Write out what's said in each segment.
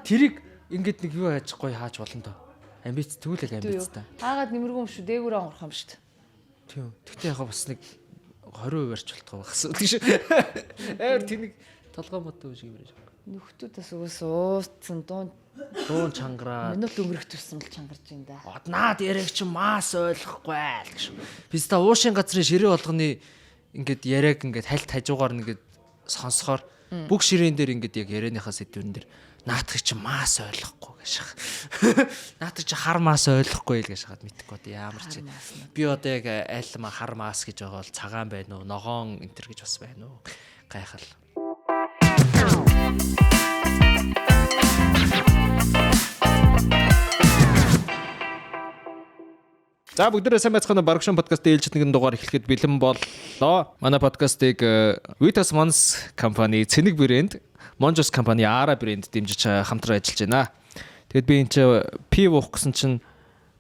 тэрийг ингээд нэг юу яаж гоё хааж болно доо. Амбиц түүлэг амбицтай. Хаагаад нэмэргүй юм шүү. Дээгүүрээ онгорох юм шүү дээ. Тийм. Тэгтээ яг бас нэг 20% барьж болтгоо багс. Тийш. Тэнийг толгой мод үүш юм байна. Нөхдүүдээс өгөөс ууцсан дуун чангараа. минут өнгөрөх тусан л чангарч юм да. Наад яриаг чи маас ойлгохгүй л гэж. Бид та уушин газрын ширээ болгоны ингээд яриаг ингээд хальт хажуугаар нэгээд сонсохоор бүх ширээн дээр ингээд яг ярианыхаа сэдвэн дээр наадах чи маас ойлгохгүй гэж. Наадах чи хар маас ойлгохгүй л гэж хаад мэдхгүй ямар чи. Би одоо яг айлма хар маас гэж байгаа бол цагаан байна уу, ногоон энтер гэж бас байна уу? Гайхал. За бүгдээрээ сайн байцгаана Барагшин подкастын ээлжид нэгэн дугаар эхлэхэд бэлэн боллоо. Манай подкастыг Vitas Mons компани, Цэник брэнд, Monjos компани, Ara брэнд дэмжиж хамтран ажиллаж байна. Тэгэд би энэ пи уух гэсэн чинь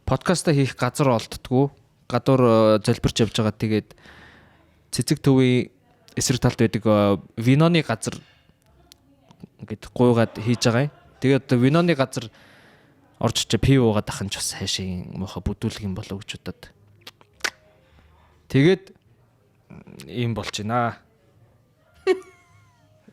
подкастаа хийх газар олддггүй. Гадуур залбирч явж байгаа. Тэгээд цэцэг төвийн эсрэг талд байдаг виноны газар ингээд гуйгаад хийж байгаа юм. Тэгээд виноны газар орж чи пив уугаад ахын ч бас хайшийн муухай бүдүүлэх юм болов гэж бодоод. Тэгээд ийм болж байна.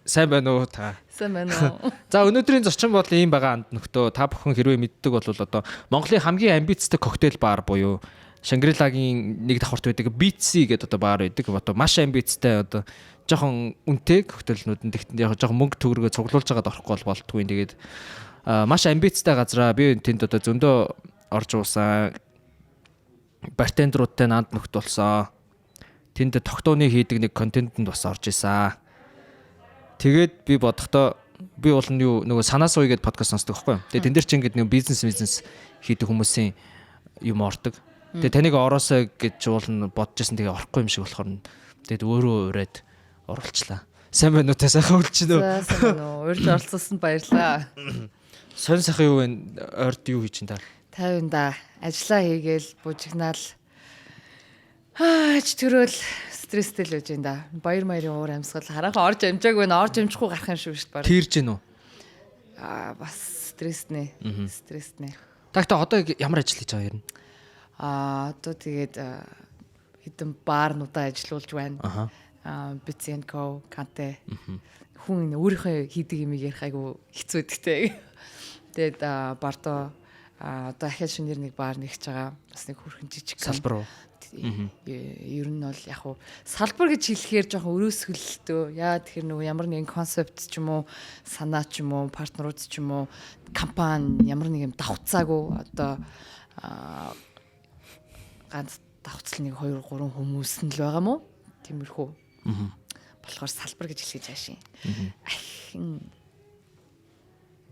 Сайн байна уу та? Сайн байна уу? За өнөөдрийн зочин бол ийм байгаа анд нөхдөө та бүхэн хэрвээ мэддэг бол одоо Монголын хамгийн амбицтай коктейл бар буюу Шангрилагийн нэг давхарт байдаг Beatsy гэдэг одоо бар байдаг. Одоо маш амбицтай одоо жоохон үнэтэй коктейлнүүд нь тэгтэн яг жоохон мөнгө төгрөгөө цуглуулж байгаад орохгүй болтгүй. Тэгээд маш амбицтай газараа би тэнд одоо зөндөө орж уусан бартендеруудтай нанд нөхд болсон. Тэнд тогтооны хийдэг нэг контентэнд бас орж исэн. Тэгээд би бодохдоо би бол нөгөө санаа сууя гэдэг подкаст сонсдог байхгүй юу. Тэгээд тэн дээр чи ингээд нэг бизнес хийдэг хүмүүсийн юм ордог. Тэгээд таныг ороосоо гэж уулна бодож байсан. Тэгээд орохгүй юм шиг болохоор тэгээд өөрөө ураад оруулчлаа. Сайн байна уу та сайхан үлчнэ үү? Сайн байна уу? Урьж оролцуулсанд баярлалаа. Сонь сайхан юу вэ? Ойрд юу хийж чинь та? 50 да. Ажлаа хийгээл бужигнаал. Хаач төрөөл стресстэй л байж энэ да. Баяр маярын уур амьсгал хараахан орж амжаагүй нэ орж амжихгүй гарах юм шүү шүү дээ. Тэрж гин үү? Бас стресснэ. Стресснэ. Тагта одоо ямар ажил хийж байгаа юм? Одоо тэгээд хэдэн баарнуудаа ажиллуулж байна. Биценко, Канте. Хүн өөрийнхөө хийдэг юмыг ярих айгу хэцүү гэдэгтэй. Тэгээд бардо одоо ахиад шинээр нэг баар нэгж байгаа. Бас нэг хөрхэн жижиг салбар уу? Ер нь бол яг хуу салбар гэж хэлэхээр жоохон өрөөсгөлтөө. Яа тэгэхээр нөгөө ямар нэгэн концепт ч юм уу, санаа ч юм уу, партнерууд ч юм уу, компани ямар нэг юм давхцаагүй одоо ганц давхцал 1 2 3 хүмүүс нь л байгаа мó. Тиймэрхүү. Болохоор салбар гэж хэлж хаашийн. Ахин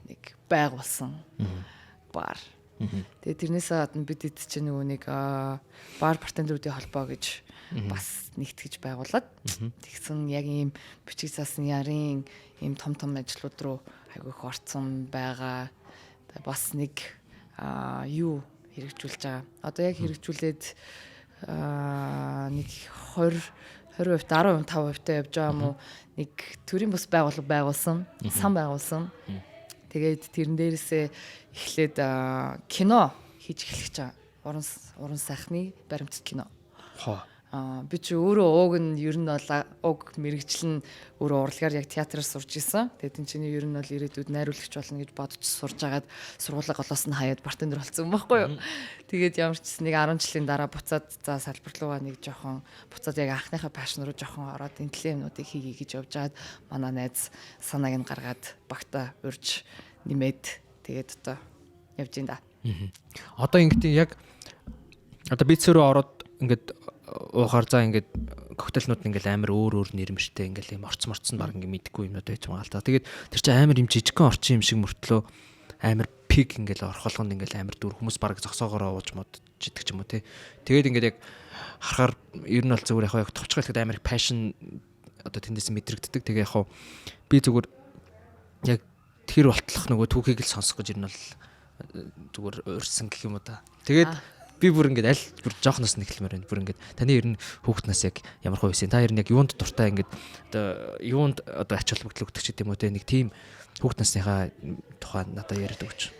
нэг байгуулсан бар. Тэгээ тэрнээс гадна бид эд чинь нөгөө нэг бар бартендеруудын холбоо гэж бас нэгтгэж байгуулад тэгсэн яг ийм бичиг заасан ярийн ийм том ажлууд руу айгүй их орцсон байгаа. Бас нэг юу хэрэгжүүлж байгаа. Одоо яг хэрэгжүүлээд нэг 20% 15% та явж байгаа юм уу? Нэг төрийн бас байгуулсан, сан байгуулсан. Тэгээд тэрэн дээрээсээ эхлээд кино хийж эхлэх гэж байгаа. Уран сайхны баримтат кино. Би ч өөрөө ууг нь ер нь бол уг мэрэгчлэн өөрөө урлагаар яг театраар сурж исэн. Тэгээд энэ чинь ер нь бол ирээдүйд найруулагч болно гэж бодож сурж агаад сургуулаа голоос нь хаяад бартендер болсон юм байхгүй юу. Тэгээд ямар ч нэг 10 жилийн дараа буцаад за салбар руугаа нэг жоохон буцаад яг анхныхаа пашн руу жоохон ороод энэ төлөвнүүдийг хийе гэж явж агаад манай найз санааг нь гаргаад багтаа урьж нэмээд тэгээд одоо явж ин да. Одоо ингэдэг яг одоо бицрөө ороод ингээд уухаар за ингээд коктейлнууд ингээл амар өөр нэрмжтэй ингээл юм орцсон баг ингээд мэдгүй юмнууд байж байгаа л та. Тэгээд тэр чинь амар юм жижигхэн орчин юм шиг мөртлөө амар пик ингээл орхолгонд ингээл амар дүр хүмүүс баг зогсоогоор ууж мод жидэг ч юм уу те. Тэгээд ингээд яг харахаар ер нь бол зүгээр яг товчгойлоход амар пашн одоо тэндээс мэдрэгддэг. Тэгээ яг би зүгээр яг тэр болтлох нөгөө түүхийг л сонсох гэж ер нь бол зүгээр урьсан гэх юм уу та. Тэгээд би бүр ингээд аль бүр жоохноос нэхлэмээр байна. Бүр ингээд таны ер нь хүүхднаас яг ямар хөө байсан. Та ер нь яг юунд дуртай ингээд одоо юунд одоо ач холбогдол өгдөг ч гэдэм үү те нэг тийм хүүхд насныхаа тухай надад яриад өгч.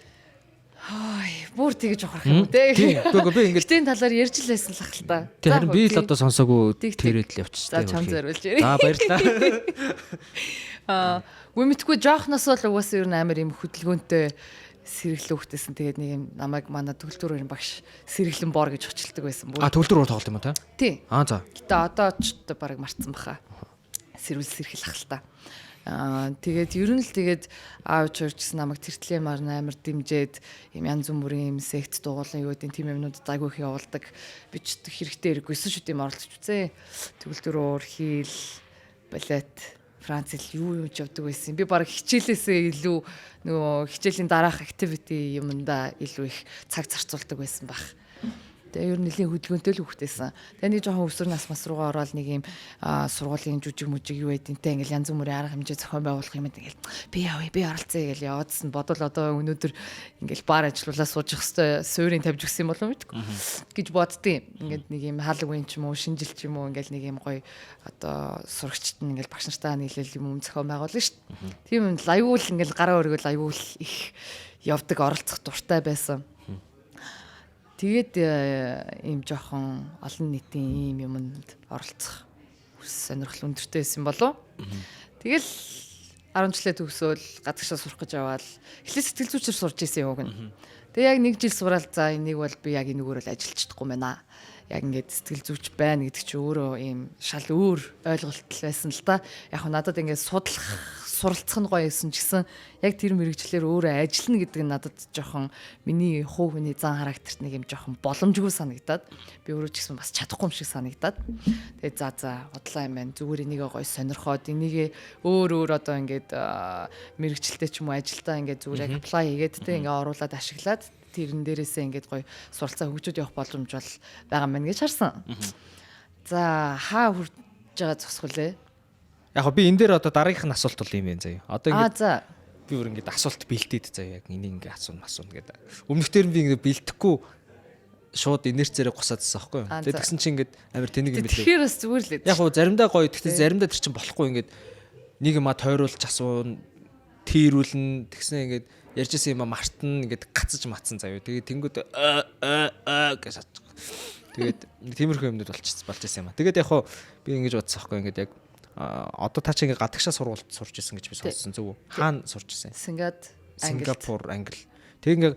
Бүр тэгэж ухрах юм уу те. Үгүй би ингээд тийм талаар ярьж л байсан л ах л та. Тэгэхээр би л одоо сонсоогүй тэрэд л явчихсан. За чам зориулж ярив. За баярлалаа. Үмитгүй жоохноос л угаасаа ер нь амар юм хөдөлгөөнтэй сэргэлэн хөхтэйсэн. Тэгээд нэг юм намайг манай төгөлтөр багш сэргэлэн бор гэж хочилдог байсан. Төгөлтөр тоглолт юм уу та? Тий. За. Гэтэ одоо ч баг марцсан баха. Сэрүүл сэрхэл ах л та. Тэгээд ер нь л тэгээд аав чурчсан намайг тэртлийн мар амар дэмжээд юм янз бүрийн юм сект дугуулсан юу гэдэг тийм юмнууд айгүй их явуулдаг. Би ч хэрэгтэй хэрэггүйсэн шүү дээ оролцож үзээ. Төгөлтөрөөр хийл балет Франц хэл юу явдаг байсан. Би баг хичээлээсээ илүү нөгөө хичээлийн дараах activity юмдаа илүү их цаг зарцуулдаг байсан баг. Тэгээ ер нь нэлийн хөдөлгөөнтэй л хөхтэйсэн. Тэгээ нэг жоохон өсвөр нас мас руугаа ороод нэг юм сургуулийн жүжиг мүжиг юу байдэнтэй ингээл янз бүрийн арга хэмжээ зохион байгуулах юм ингээл би явъя би оролцъё гэж яваадсан. Бодвол одоо өнөөдөр ингээл бар ажиллуулаа сууж явах хэвээр суурийн тавьж өгсөн юм болов мэдгүй гэж боддtiin. Ингээд нэг юм Halloween ч юм уу шинжил ч юм уу ингээл нэг юм гоё одоо сурагчд нь ингээл багш нартаа нийлэл юм зохион байгуулна шүү дээ. Тийм юм аюул ингээл гараа өргөл аюул их явдаг оролцох дуртай байсан. Тэгээд ийм жоохон олон нийтийн ийм юмд оролцох сонирхол өндөртэй байсан болов. Тэгэл 10 жилээ төгсөөл гадагшаа сурах гэж аваад эхлээ сэтгэл зүйчээр сурж исэн юм уу. Тэгээ яг 1 жил сураал за энийг бол би яг энэгээр л ажиллаж чадахгүй байна. Яг ингээд сэтгэл зүйч байна гэдэг чи өөрөө ийм шал өөр ойлголт байсан л та. Яг хөө надад ингээд суралцах нь гоё байсан ч гэсэн яг тэр мэрэгчлэр өөрөө ажиллана гэдэг нь надад жоохон миний хувь хүний зан характерт нэг юм жоохон боломжгүй санагдаад би өөрөө ч гэсэн бас чадахгүй юм шиг санагдаад тэгээ за бодлоо юм байна зүгээр энийг гоё сонирхоод энийг өөр одоо ингээд мэрэгчлэлтэй ч юм уу ажилдаа ингээд зүгээр яг apply хийгээд тэ ингээд оруулаад ашиглаад тэрэн дээрээсээ ингээд гоё суралцаа хөгжөөд явах боломж бол байгаа юм байна гэж харсан. За хаа хүрч байгаа зогсгуулээ. Яг би энэ дээр одоо дараагийнх нь асуулт бол юм байна заяа. Одоо ингээд би өөр ингээд асуулт бэлдээд заяа яг энийг ингээд асууна гэдэг. Өмнөхдөр би ингээд бэлдэхгүй шууд инерцээрээ гусаадсан байхгүй юу. Тэгээд тэгсэн чинь ингээд амар тэнийг юм билээ. Тэгэхээр бас зүгээр л яг хуу заримдаа гоё гэхдээ заримдаа тэр чинь болохгүй ингээд нэг юм тойруулж асуун тийрүүлнэ тэгснэ ингээд ярьжсэн юм мартна ингээд гацж матсан заяа. Тэгээд тэнгүүд гэж шатчих. Тэгээд тиймэрхүү юмнууд болж ирсэн юм а. Тэгээд яг хуу би ингэж бодсон байхгүй ингээд яг одоо та чи ингээ гадагшаа сургуульд сурч исэн гэж би сонссон зөв үү? Хаана сурч исэн? Сингапур, Англи. Тэг ингээ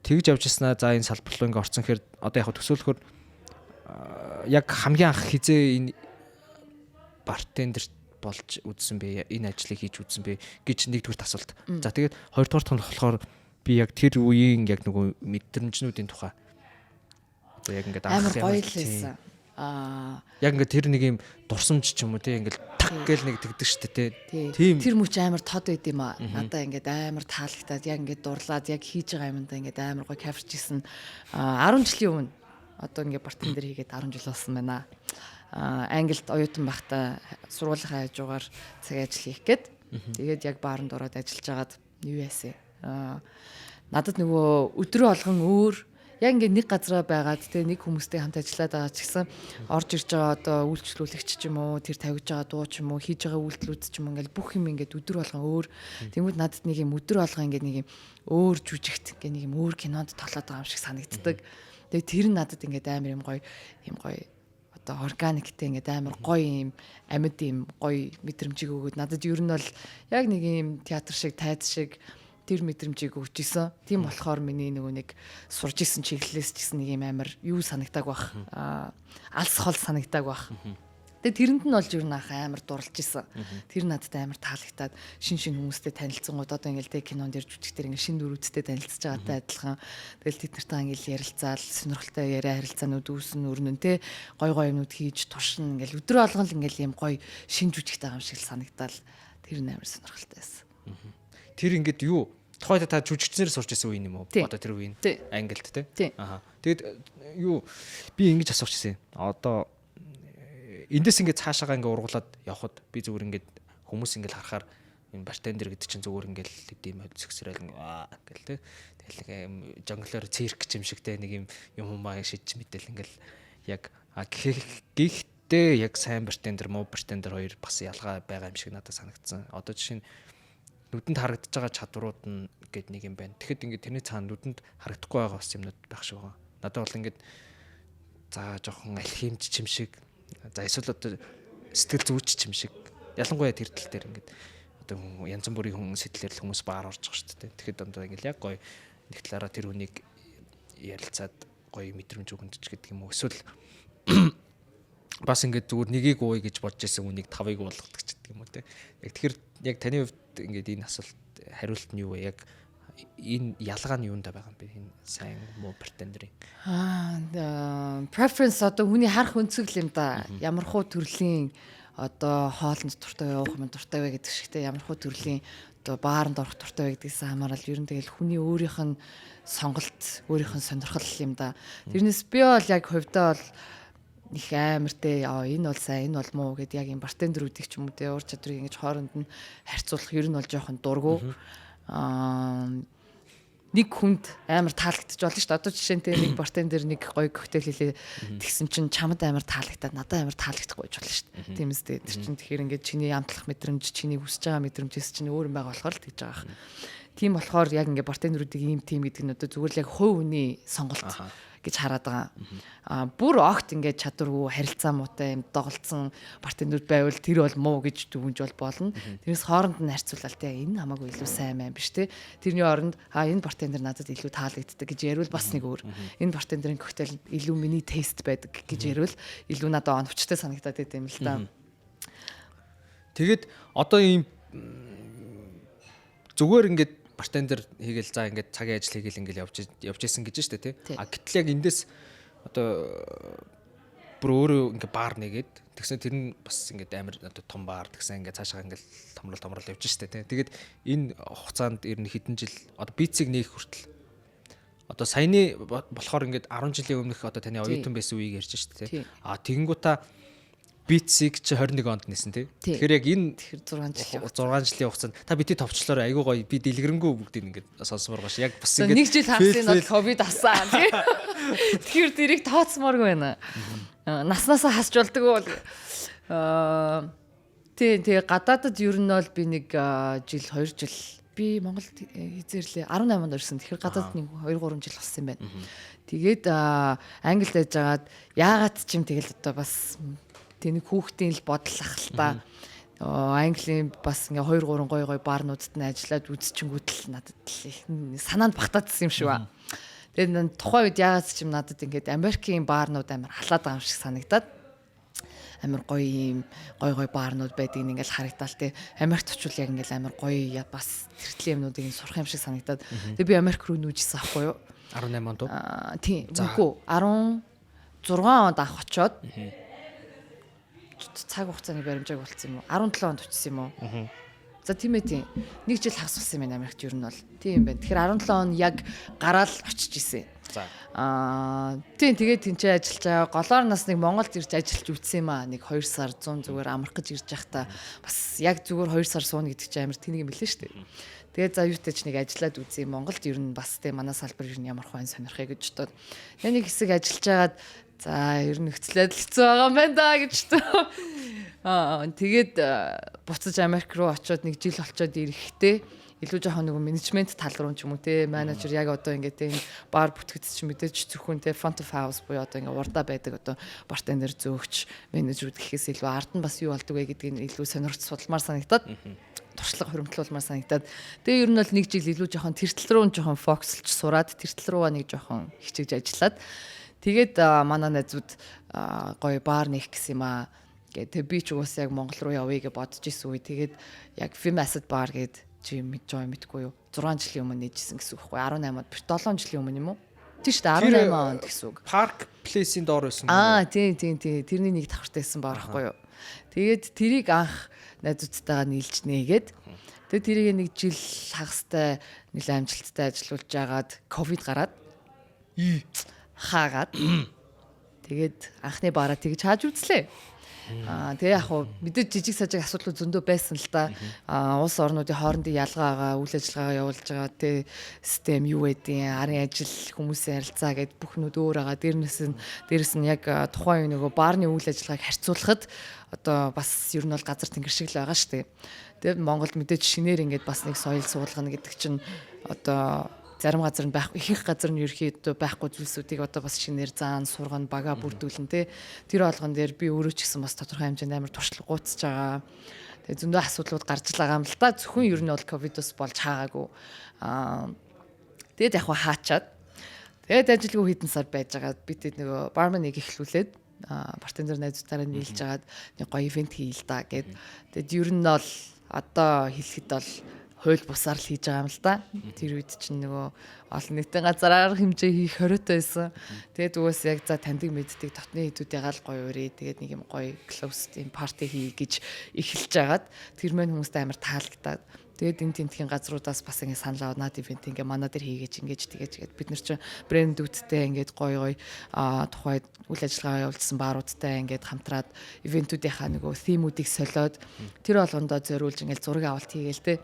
тэгж явж ирсэнаа за энэ салбар руу ингээ орсон хэрэг одоо яг төсөөлөхөр яг хамгийн анх хизээ энэ бартендер болж үзсэн бэ? Энэ ажлыг хийж үзсэн бэ гэж нэгдүгээр асуулт. За тэгээд хоёрдугаар нь болохоор би яг тэр үеийн яг нөгөө мэдрэмжнүүдийн тухай одоо яг ингээ амар гоё л байсан. Яг ингээ тэр нэг юм дурсамж ч юм уу те ингээл так гээл нэг тэгдэг штэ те. Тийм. Тэр мөч амар тод байд юм аа. Надаа ингээд амар таалагдаад яг ингээд дурлаад яг хийж байгаа юмдаа ингээд амар гоё кавирч исэн. 10 жилийн өмнө одоо ингээд бартендер хийгээд 10 жил болсон байна. Англид оюутан байхдаа сургуулийн хажуугаар цаг ажил хийх гээд тэгээд яг баарнд ороод ажиллаж агаад юу яасэ. Надад нөгөө өдрөө олгон өөр яг ингээд нэг газараа байгаад те нэг хүмүүстэй хамт ажиллаад байгаа ч гэсэн орж ирж байгаа одоо үйлчлүүлэгч ч юм уу тэр тавьж байгаа дуу ч юм уу хийж байгаа үйлдэлүүд ч юм ингээл бүх юм ингээд өдөр болгон өөр тэгмүүд надад нэг юм өдөр болгон ингээд нэг юм өөр жүжигт ингээд нэг юм өөр кинонд тоглоод байгаа юм шиг санагддаг. Тэгээ тэр нь надад ингээд амар юм гоё одоо органиктэй ингээд амар гоё юм амьд юм гоё мэдрэмжийг өгөөд надад ер нь бол яг нэг юм театр шиг тайз шиг тэр мэдрэмжийг өгч исэн. Тийм болохоор миний нөгөө нэг сурж исэн чиглэлээс ч гэсэн нэг юм амар юу санагдаг бах. Алс хол санагдаг бах. Тэгээ тэрэнд нь болж ер нь амар дурлж исэн. Тэр надад амар таалагдаад шин хүмүүстэй танилцсангууд одоо ингээл тэ кинонд ирж үтгэхтэр ингээл шин дөрүүдтэй танилцж байгаатай адилхан. Тэгэл тэд нартай ингээл ярилцаал сонирхолтой яриа харилцаанууд үүснэ өрнөн тэ гой юмнууд хийж тушна ингээл өдрөө алган л ингээл юм гой шин жүжигтэй байгаа юм шиг санагдаал тэр амар сонирхолтой байсан. Тэр ингээд юу тухайд та жүжигчнэр сурч байсан үе юм уу? Одоо тэр үе Англид те. Тэгэд юу би ингэж асуух гэсэн. Одоо эндээс ингээд цаашаага ингээд ургуулад явхад би зүгээр ингээд хүмүүс ингээд харахаар энэ бартендер гэдэг чинь зүгээр ингээд хэдийм хөдөлсөксөрөл гэл те. Тэгэл жонглоор цирк юм шигтэй нэг юм маа шидж мэтэл ингээд яг гэхдээ яг сайн бартендер муу бартендер хоёр бас ялгаа байгаа юм шиг надад санагдсан. Одоо жишээ нь нүдэнд харагдаж байгаа чадварууд нь гээд нэг юм байна. Тэгэхэд ингээд тэрний цаана нүдэнд харагдахгүй байгаа бас юмнууд байх шиг байгаа. Надад бол ингээд за жоохон алхимч чим шиг за эсвэл одоо сэтгэл зүйч чим шиг ялангуяа тэр тал дээр ингээд одоо янз бүрийн хүн сэтгэлээр хүмүүс баар орж байгаа шүү дээ. Тэгэхэд одоо ингээд яг гоё нэг талаараа тэр хүнийг ярилцаад гоё мэдрэмж өгөндөж гэдэг юм уу. Эсвэл бас ингээд зүгээр нэгийг ууя гэж бодож исэн үнийг 5-ыг болгодог ч гэдэг юм уу те. Яг тэгэхээр яг таны хувьд ингээд энэ асуулт хариулт нь юу вэ? Яг энэ ялгаа нь юунд байгаа юм бэ? Энэ сайн муу претендерийн. Preference одоо хүний харах өнцөг юм да. Ямар хуу төрлийн одоо хоолнд дуртай явах юм дуртай вэ гэдэг шигтэй ямар хуу төрлийн одоо бааранд орох дуртай вэ гэдгээс хамаарал ер нь тэгэл хүний өөрийнх нь сонголт, өөрийнх нь сонирхол юм да. Тэрнээс би бол яг хувьдаа бол их амартэй энэ бол сайн, энэ бол муу гэдэг яг юм бартендерүүдийг ч юм уу те уур чадрыг ингэж хооронд нь харьцуулах ер нь бол жоохон дургу. Нэг хүнд амар таалагдчих болно шүү дээ. Одоо жишээнтэй нэг бартендер нэг гоё коктейл хийлээ тэгсэн чинь чамд амар таалагдаад надад амар таалагдахгүй болж болно шүү дээ. Тийм үстэй. Тэр чинь тэгэхээр ингээд чиний амтлах мэдрэмж, чиний хүсэж байгаа мэдрэмжээс чинь өөр юм байгаа болохоор л тэгж байгаа. Тийм болохоор яг ингээд бартендерүүдийн ийм тим гэдэг нь одоо зүгээр л яг хувь хүний сонголт гэж хараад байгаа. Бүр огт ингээд чадваргүй харилцаа муутай юм доголцсон бартендерүүд байвал тэр бол муу гэж дүгнж бол болно. Тэрнээс хооронд нь харьцуулаад те энэ хамаагүй илүү сайн байна биш те. Тэрний оронд энэ бартендер надад илүү таалагддаг гэж ярил бас нэг өөр. Энэ бартендерийн коктейл илүү миний тест байдаг гэж ярил илүү надад оновчтой санагдаад байт юм л да. Тэгээд одоо ийм зүгээр ингээд бартендер хийгээл за ингээд цагийн ажил хийгээл ингээд явж исэн гэж штэ тий. Гэтэл яг эндээс одоо бүр өөрөө ингээд баар нэгээд тэгсэн тэр нь бас ингээд амар одоо том баар тэгсэн ингээд цаашаа ингээд томрол явж штэ тий. Тэгээд энэ хугацаанд ер нь хэдэн жил одоо бицийг нээх хүртэл одоо саяны болохоор ингээд 10 жилийн өмнөх одоо таны оюутан байсан үеийг ярьж штэ тий. Тэгэнгүүтээ бицийг чи 21 онд нисэн тий. Тэгэхээр яг энэ 6 жилийн хугацаанд та бити товчлоор айгуу гоё би дэлгэрэнгүй бүгдийг ингээд сонсомоор гаш яг бас ингээд нэг жил хагасан нь ковид авсан тий. Тэгэхээр дэрийг тооцмооргүй байна. Наснасаа хасч болдог уу? Тэгээ гадаадад ер нь бол би нэг жил 2 жил би Монголд хизээрлээ 18 онд ирсэн. Тэгэхээр гадаадад нэг 2 3 жил болсон юм байна. Тэгээд Англид байж байгаад яагаад ч юм тэгэл одоо бас тэнийг хүүхдийн л бодлох л та. Английн бас ингээ 2 3 гой баарнуудад нь ажиллаад үзчихэнгүүтэл надад санаанд багтаадсан юм шиг ба. Тэгээд тухайн үед яагаад ч юм надад ингээд Америкийн баарнууд амар халаад байгаа юм шиг санагдаад амар гоё баарнууд байдгийг ингээл харагдал те. Америкт очвол яг ингээл амар гоё бас тэртлийн юмнуудыг сурах юм шиг санагдаад. Тэгээд би Америк руу нүүжсэн аахгүй юу? 18 онд уу? Тийм. Үгүй 16 онд авах очоод цаг хугацааны баримжааг болцсон юм уу? 17 онд очсон юм уу? За тийм ээ тийм. Нэг жил хагас болсон юм байна Америкт ер нь бол. Тийм байна. Тэгэхээр 17 он яг гараал очиж исэн. За. Тийм тэгээд тэнцээ ажиллаж байгаа. Голоор нас нэг Монголд ирж ажиллаж үтсэн юм аа. Нэг 2 сар 100 зүгээр амрах гэж ирж байхдаа бас яг зүгээр 2 сар суuna гэдэг чинь амар тэнэг юм билээ шүү дээ. Тэгээд за юутай ч нэг ажиллаад үзье. Монголд ер нь бас тийм манай салбар ер нь ямар хөө сонирхъя гэж бодоод. Нэг хэсэг ажиллаж байгаад за ер нь нөхцөлөд хэцүү байгаа юм байна да гэж тэгээд буцаж Америк руу очиод нэг жил болчоод ирэхдээ илүү жоохон нэг менежмент тал руу ч юм уу те менежер яг одоо ингээд энэ бар бүтгэгдсэн чинь мэдээж зөвхөн те front of house буюу одоо ингээд урдаа байдаг одоо бартендер зөөгч менежерүүд гэхээс илүү ард нь бас юу болдог вэ гэдгийг илүү сонирхож судалмаар санагдаад туршлага хуримтлуулмаар санагдаад тэгээ ер нь бол нэг жил илүү жоохон тэртэл рүү жоохон фокуслж сураад тэртэл руугаа нэг жоохон хичээж ажиллаад тэгээд манай найзууд гоё баар нээх гэсэн юм аа. Тэгээ би ч уус яг Монгол руу явъя гэж бодож исэн үе. Тэгээд яг Film Acid Bar гээд чи мэдгүй юу? 6 жилийн өмнө нээжсэн гэсэн үг байхгүй 18-нд 7 жилийн өмнө юм уу? Тийм шүү дээ 18 онд гэсэн үг. Park Place-ийн доор байсан юм уу? Тийм. Тэрний нэг давхартайсан баар байхгүй юу? Тэгээд тэрийг анх найзуудтайгаа нийлж нээгээд тэгээд тэрийг нэг жил хагастай нэлээд амжилттай ажиллуулж агаад ковид гараад хаагаад тэгээд анхны баараа тэгж хааж үзлээ. Тэгээ яг хуу мэдээж жижиг сажиг асуудлууд зөндөө байсан л да. Улс орнуудын хоорондын ялгаагаа үйл ажиллагаагаа явуулж байгаа тий систем юу байдیں۔ Арын ажил хүмүүсийн харилцаа гэд бүхнүүд өөр байгаа. Дээрээс нь яг тухайн нөгөө баарны үйл ажиллагааг харьцуулахад одоо бас ер нь бол газар тэнгэр шиг л байгаа шүү дээ. Тэгээд Монголд мэдээж шинээр ингээд бас нэг соёл суулгана гэдэг чинь одоо зарим газар нь байхгүй, ихэнх газар нь ерөөхдөө байхгүй зүйлсүүдийг одоо бас шинээр заан сургана, бага бүрдүүлнэ тий. Тэр болгон дээр би өөрөө ч гэсэн бас тодорхой хэмжээнд амар туршлагууцж байгаа. Тэгээд зөндөө асуудлууд гарч л байгаа юм л да. Зөвхөн ер нь бол ковидос болж хаагаагүй. Тэгээд яг хаачаад тэгээд ажилгүй хэдэн сар байж байгаа. Би тэд нөгөө барменыг эхлүүлээд бартендер найзуудаараа нийлж агаад нэг гоё ивент хийл да гэд. Тэгээд ер нь бол одоо хэлэхэд бол хууль бусаар л хийж байгаа юм л да. Тэр үед чинь нөгөө олон нийтийн газараар хэмжээ хийх хориотой байсан. Тэгээд угаас яг за таньдаг мэддэг дотны хэдүүдээ гал гоё өрөө. Тэгээд нэг юм гоё close team party хий гэж эхэлж агаад тэр мань хүмүүстэй амар таалагдаад. Тэгээд энэ тентгийн газруудаас бас ингэ санал аваад наад ивент ингээ манай дээр хийгээч ингэж тэгээд бид нар чинь брэндүүдтэй ингээд гоё тухайд үйл ажиллагаа явуулсан бааруудтай ингээд хамтраад ивентүүдийнхаа нөгөө theme-үүдийг солиод тэр болгондоо зориулж ингээд зураг авалт хийгээл те.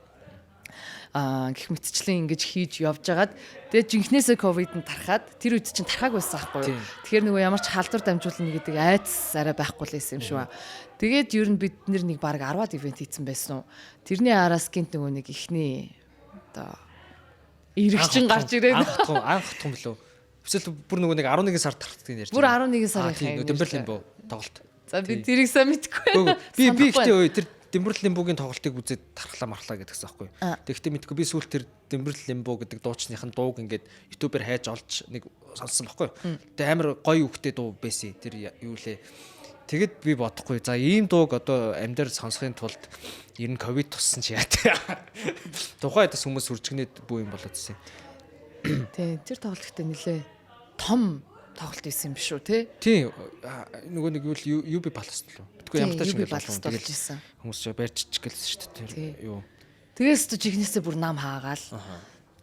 Гэх мэтчлэн ингэж хийж явж агаад тэгээд жинхнээсээ ковид нь тархаад тэр үед чинь тархааг байсан байхгүй юу. Тэгэхээр нөгөө ямар ч халдвар дамжуулна гэдэг айц арай байхгүй л байсан юм шүү. Тэгээд ер нь бид нэг баг 10-аад ивент хийсэн байсан уу. Тэрний араас гинт нөгөө нэг ихний одоо эргэжин гарч ирээд анхдах юм болов. Эсвэл бүр нөгөө нэг 11 сар тархдаг юм ярьж. Бүр 11 сарын юм. Дэмбэрлэн боо тоглолт. За би тэрийг сайн мэдэхгүй байна. Би ихтэй тэр Дэмбэрл лимбугийн тоглолтыг үзээд тархлаа гэдэгсэн байхгүй. Тэгэхдээ мэдгүй би сүүл тэр Дэмбэрл лимбу гэдэг дуучныхын дууг ингээд ютубээр хайж олж нэг сонссон байхгүй. Тэгээ амар гоё үгтэй дуу байсан. Тэр юу лээ. Тэгэд би бодохгүй. За ийм дууг одоо амьдаар сонсохын тулд ер нь ковид туссан ч яа тий. Тухайд бас хүмүүс үржигнээд бүү юм болоод ирсэн. Тий, тэр тоглолттой нэлээ том тоглолт байсан юм биш үү те? Тий. Нөгөө нэг юу UB баласт л. Тэгвэл ямар тач UB баласт болж ирсэн. Хүмүүс ч барьчих гэлсэн шүү дээ. Юу. Тэгээс ч жигнэсээ бүр нам хаагаал.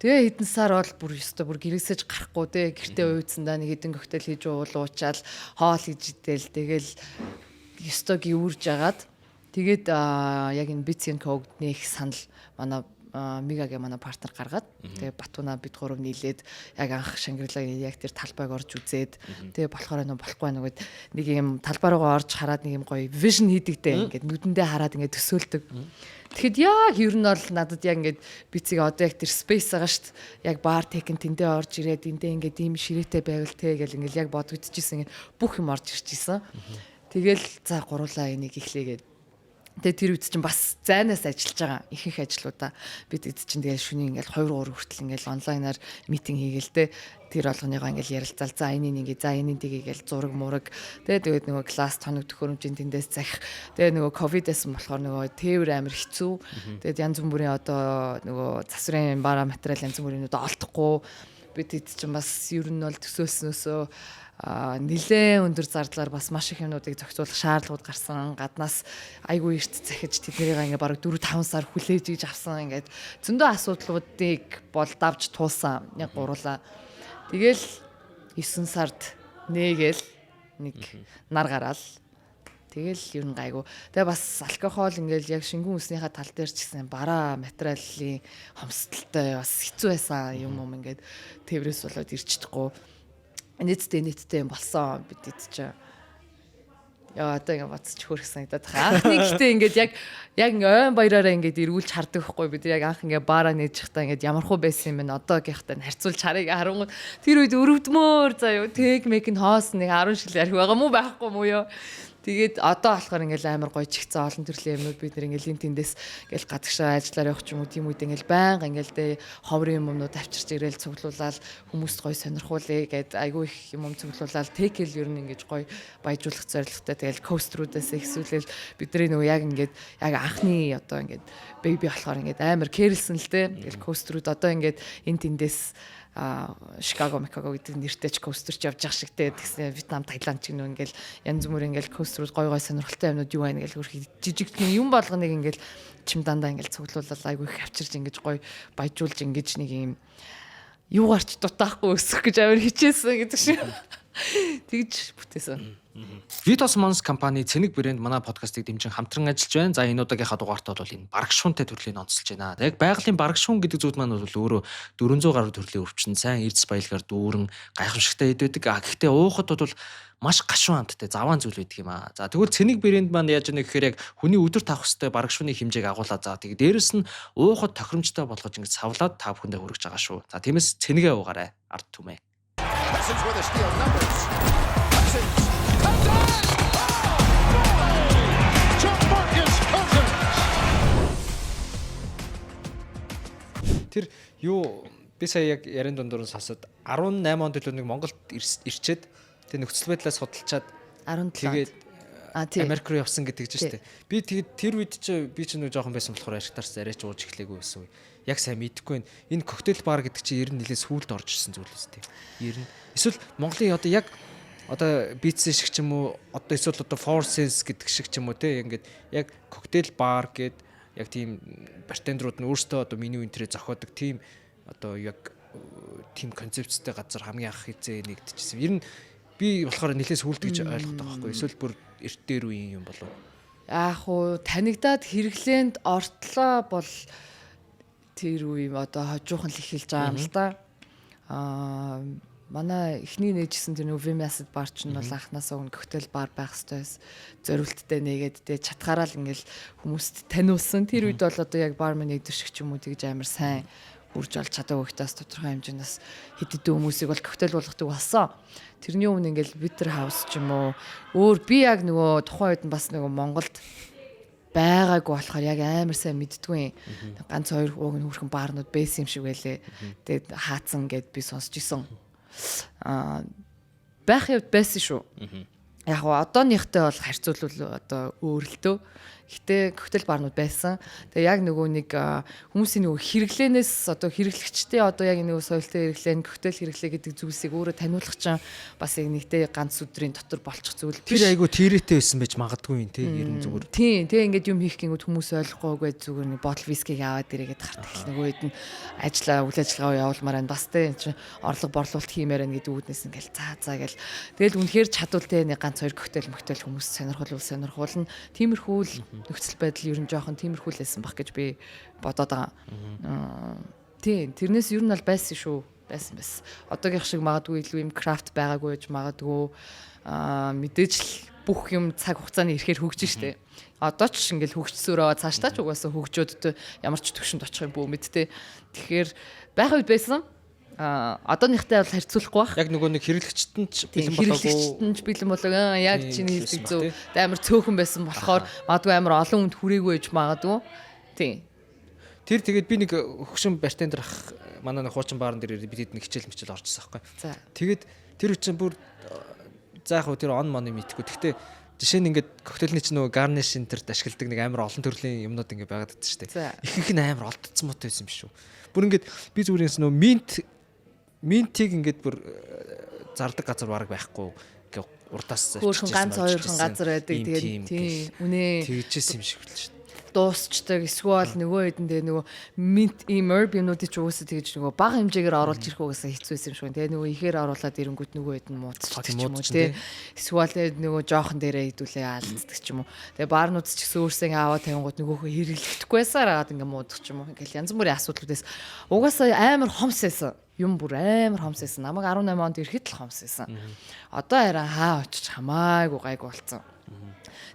Тэгээ хэдэн сар бол бүр өстой бүр гэрээсэж гарахгүй те. Гэртээ уйдсандаа нэг хэдэн коктейл хийж уулуучаал хоол хийж идэл тэгэл өстой гүрж агаад тэгээд яг энэ Bits & Code нэх санал манай Мигагийн манай партнер гаргаад тэгээ Батуна бид гурав нийлээд яг анх Шангрилагийн яг тэр талбайг орж үзээд тэгээ болохоор болохгүй нүгэд нэг юм талбай руугаа орж хараад нэг юм гоё vision хийдэгтэй ингээд нүдэндээ хараад ингээд төсөөлдөг. Тэгэхэд яг ер нь бол надад яг ингээд бицэг одоо яг тэр space байгаа шүү дээ. Яг бар текен тэндээ орж ирээд эндээ ингээд ийм ширээтэй байвал те гэл ингээд яг бодогдчихсэн ингээд бүх юм орж ирж исэн. Тэгэл за гурлаа энийг эхлэгээд тэгээ тэр үед чинь бас зайнаас ажиллаж байгаа ихэнх ажлуудаа бид эд чинь тэгээ шөнийн ингээл 2-3 хүртэл ингээл онлайнаар митинг хийгээл тэр болгоныгоо ингээл ярилцаал за энийг ингээ за энийг тийгээл зураг мураг тэгээд нөгөө класс тоног төхөөрөмжийн тэндээс захих тэгээ нөгөө ковидээс болохоор нөгөө тээвэр амир хэцүү тэгээд янз бүрийн одоо нөгөө засварын бара материал янз бүрийнүүд олдохгүй бид эд чинь бас ер нь бол төсөөлснөөсөө нэлээд өндөр зардлаар бас маш их юмнуудыг зохицуулах шаардлагууд гарсан. Гаднаас айгүй эрт захиж тэднийг ингээ бараг 4-5 сар хүлээж иж авсан. Ингээд зөндөө асуудлуудыг бол давж туулсан. Яг гурлаа. Тэгэл 9 сард нээгээл нэг нар гараал. Тэгэл ер нь гайгүй. Тэгээ бас алкогол ингээл яг шингэн үснийхаа тал дээр ч гэсэн бараа материалын хомсдолтой бас хэцүү байсан юм ингээд тээврээс болоод ирчихдэггүй. Нийтдээ юм болсон бид чи яа одоо ингэ бацч хөрх санагдаад байгаа. Анхны гэхдээ ингээд яг ойн баяраараа ингээд эргүүлж хардаг байхгүй бид яг анх ингээд баараа нээж захтаа ингээд ямархуу байсан юм бэ одоогийнхтай харьцуулж харыг харангууд тэр үед өрөвдмөр заа юу тэг мек нь хоос нэг 10 шил ярих байгаа мó байхгүй мó ёо. Тэгээд одоо болохоор ингээл амар гоё чигцэн олон төрлийн юмнууд бид нар ингээл тэндээс ингээл гадагшаа ажиллаар явах ч юм уу тийм үед ингээл байнга ингээл дэ ховрын юмнууд авчирч ирээл цуглуулаад хүмүүст гоё сонирхуулъя гэд айгүй их юм цуглуулаад тэкэл ер нь ингээд гоё баяжуулах зорилготой тэгэл коуструудаас ихсүүлэл бидний нөгөө яг ингээд яг анхны одоо ингээд бэби болохоор ингээд амар кэрэлсэн л тэ тэгэл коуструуд одоо ингээд энэ тэндээс Chicago гэдэг нэртэй ч коустерч явж байгаа шигтэй тэгсэн Вьетнам, Таиланд ч гэнэ ингээл янз бүрийн ингээл коустерууд гой сонирхолтой юмнууд юу байна ингээл хөрхи жижиг юм болгоныг ингээл чимдандаа ингээл цуглуулаад айгүй их авчирж ингэж гой баяжуулж ингэж нэг юм юу гарч дутаахгүй өсөх гэж амар хичээсэн гэдэг шиг тэгж бүтээсэн. Vitos Mons компани цэник брэнд манай подкастыг дэмжин хамтран ажиллаж байна. За энэ удаагийнхаа дугаартаа бол энэ барагшуунтай төрлийн онцолж байна. Яг байгалийн барагшуун гэдэг зүйл маань бол өөрөө 400 гаруй төрлийн өвчин, сайн эрдэс баялгаар дүүрэн гайхамшигтай хэд байдаг. Гэхдээ уухад бол маш гашуун амттай заваан зүйл байдаг юм аа. За тэгвэл цэник брэнд маань яаж яах гэхээр яг хүний өдөр тавах хэвээр барагшууны хэмжээг агуулаад за тэгээд дээрэс нь уухад тохиромжтой болгож ингэж савлаад та бүхэндээ хүргэж байгаа шүү. За тиймээс цэнигээ уугаарай. Ард түмээ. Тэр юу би сая яг ярин дундуур сонсоод 18 онд л нэг Монголд ирчээд тэр нөхцөл байдлаа судалчаад 17. Америк руу явсан гэдэг чинь шүү дээ. Би тэгээд тэр үед би ч нэг жоохон байсан болохоор ашигтарс арайч ууж эхлэегүй байсан. Яг сайн мэдэхгүй байна. Энэ коктейл бар гэдэг чинь ер нь нэлээд сүүлд орж ирсэн зүйл үстэй. Ер нь эсвэл Монголын одоо яг одоо битс шиг ч юм уу одоо эсвэл одоо Four Senses гэдэг шиг ч юм уу те ингээд яг коктейл бар гэдэг яг тийм бартендерууд нь өөрсдөө одоо меню энтрээ зохиодог тийм одоо яг тийм концепцтэй газар хамгийн анх хизээ нэгдэжсэн. Ер нь би болохоор нэлээд сүлд гэж ойлгоод байгаа байхгүй эсвэл бүр эрт дээр үеийн юм болов. Яг уу танигдаад хэрэглээнд ортлоо бол тэр үе одоо хожуухан л эхэлж байгаа юм л да. Манай эхний нээжсэн тэр Vim Acid бар ч нь бол анханасаа өмнө коктейл бар байх хэвээр зориулттай нээгээд тэ чатгаараа л ингээл хүмүүст таниулсан. Тэр үед бол одоо яг бармен нэгдвэр шиг ч юм уу тэгж амар сайн үрж олж чадаагүй хтаас тодорхой хэмжээнээс хэд хэдэн хүмүүсийг бол коктейл болгодог болсон. Тэрний өмнө ингээл Bitter House ч юм уу өөр би яг нөгөө тухайн үед нь бас нөгөө Монголд байгаагүй болохоор яг амар сайн мэддгүй. Ганц хоёр ууг нь хөрхэн баарнууд байсан юм шиг байлээ. Тэгээд хаацсан гэд би сонсч исэн. Байх явд байсан шүү. Яг одооныхтой бол харьцуулбал одоо өөр л дөө. Гэтэ коктейл барнууд байсан. Тэгээ яг нөгөө нэг хүмүүсийн нөгөө хэрэглэнээс одоо хэрэглэгчтэй одоо яг нөгөө соёлтой хэрэглэн коктейл хэрэглээ гэдэг зүйлсийг өөрөө таниулах чинь бас яг нэгтэй ганц өдрийн дотор болчих зүйл. Тэр айгу тэрэттэй байсан байж магадгүй юм тий ер нь зүгээр. Тийм тэгээ ингээд юм хийх гингүүд хүмүүс ойлгохгүйгээ зүгээр нэг ботл вискиг аваад ирэгээд гарт эхлэх нөгөө хэд нь үйл ажиллагаа явуулмаар байна. Бас тий энэ орлого борлуулалт хиймээр байна гэдэг үүднээс ингээл цаа гэл. Тэгэл үнэхээр чадвал тий нэг ганц хоёр коктейл хүмүүс сонирхуулна. Тиймэрхүү нөхцөл байдал ер нь жоохон тиймэрхүү лсэн баг гэж би бодоод байгаа. Тийм тэрнээс ер нь бол байсан шүү. Байсан. Одоогийн шиг магадгүй илүү юм крафт байгаагүй гэж магадгүй мэдээж л бүх юм цаг хугацааны ирэхээр хөгжиж штэ. Одоо ч ингээл хөгжсөөрөө цаашдаа ч угаасаа хөгжөөд ямар ч төвшөнд очих юм бүү мэдтэй. Тэгэхээр байх үед байсан. Одооныхтай бол харьцуулахгүй бах. Яг нөгөө нэг хэрэглэгчтэн ч бэлэн болоогүй. Хэрэглэгчтэн ч бэлэн болоо. Яг чиний хэлдэг зөв. Амар цөөхөн байсан болохоор магадгүй амар олон хүнд хүрээгүй байж магадгүй. Тийм. Тэр тэгээд би нэг хөгшин бартендер ах манай нэг хуучин баарн дээр бид нэг хичээл орчихсон байхгүй. За. Тэгээд тэр үчин бүр за яг тэр он моны мэдхгүй. Гэхдээ жишээ нь ингээд коктейлний чинь нөгөө гарниш энтерт ашигладаг нэг амар олон төрлийн юмнууд ингээд байгаад байдаг шүү дээ. Ихэнх нь амар олдцсон муутай байсан юм шүү. Бүр ингээд би зүгээр юм нөгөө минтиг ингээд бүр зардаг газар бараг байхгүй ингээ урдаас хөөрхөн ганц хоёрхан газар байдаг тэгээд тийм үнэ тэгжсэн юм шиг л шүү. Дуусчдаг эсвэл нөгөө хэдэндээ нөгөө mint herb юмнуудыг ч уусаа тэгж нөгөө бага хэмжээгээр оруулж ирэх угаасаа хэцүүсэн юм шиг. Тэгээ нөгөө ихээр оруулаад ирэнгүүт нөгөө хэд нь муудчих юм уу тий. Эсвэл нөгөө жоохон дээрээ хідүүлээ алддаг ч юм уу. Тэгээ баарнууд ч гэсэн өөрсөө аваа тавингууд нөгөөхөө хэрэглэхдэггүй байсаар агаад ингээ муудах ч юм уу. Ингээл янз бүрийн асуудлуудээс угаасаа амар хомс байсан. Юм бүр амар хомс байсан. Намайг 18 онд ирэхэд л хомс байсан. Одоо арай хаа очиж хамаагүй гайгүй болцсон.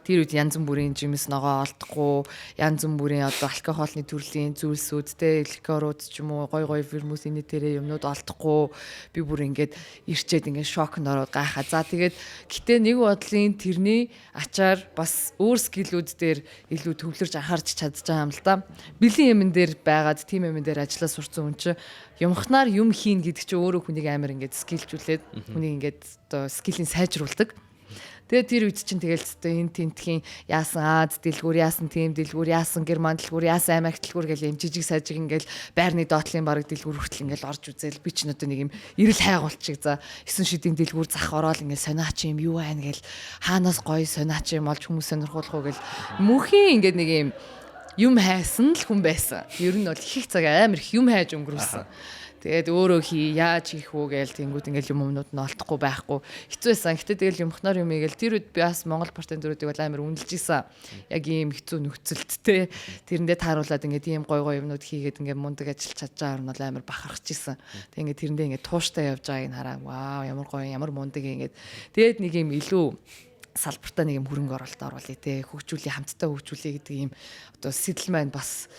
Тэр үед янз бүрийн жимс ногоо олдохгүй, янз бүрийн одоо алкоголны төрлийн зүйлсүүд те ликерууд ч юм уу гой фирмус энэ төрөө юмнууд олдохгүй. Би бүр ингээд ирчээд ингээд шокнд ороод гайхаа. За тэгээд гэтээ нэг бодлын тэрний ачаар бас өөр скиллүүд дээр илүү төвлөрж анхаарч чадж байгаа юм л да. Бэлэн юмн дээр байгаад тим юмн дээр ажиллаа сурцсан хүн чинь юмхнаар юм хийн гэдэг чинь өөрөө хүнийг амар ингээд скиллжүүлээд хүнийг ингээд одоо скиллийн сайжруулдаг. Тэгээ тэр үед чинь тэгэл энэ тентхийн яасан Аз дэлгүүр, яасан тийм дэлгүүр, яасан Герман дэлгүүр, яасан Америк дэлгүүр гэл юм жижиг сажиг ингээл байрны доотлын бараг дэлгүүр хүртэл ингээл орж үзэл би ч одоо нэг юм эрэл хайгуулчих за 9 шидийн дэлгүүр зах ороод ингээл сонаач юм юу байна гэл хаанаас гоё сонаач юм олж хүмүүс сонирхуулах уу гэл мөнхийн ингээд нэг юм хайсан л хүн байсан. Ер нь бол их цаг амар их юм хайж өнгөрүүлсэн. Тэгээд өөрөө яаж хийх үү гээл тэнгууд ингээл юмнууд нь олдохгүй байхгүй хэцүү байсан. Гэтэ тэгэл юмхнаар юм игээл тэр үед би бас Монгол партийн дөрүүдийг бол амар үнэлж исэн. Яг ийм хэцүү нөхцөлд те тэрэндээ тааруулаад ингээд ийм гой гой юмнууд хийгээд ингээд мундаг ажиллаж чадж байгаа нь бол амар бахархаж исэн. Тэг ингээд тэрэндээ ингээд тууштай явж байгааг нь хараа вау ямар гоё ямар мундаг ингээд тэгээд нэг юм илүү салбартаа нэг юм хөрөнгө оруулалт оруулъя те хөгжүүлээ хамтдаа хөгжүүлээ гэдэг ийм одоо сэтэл маань бас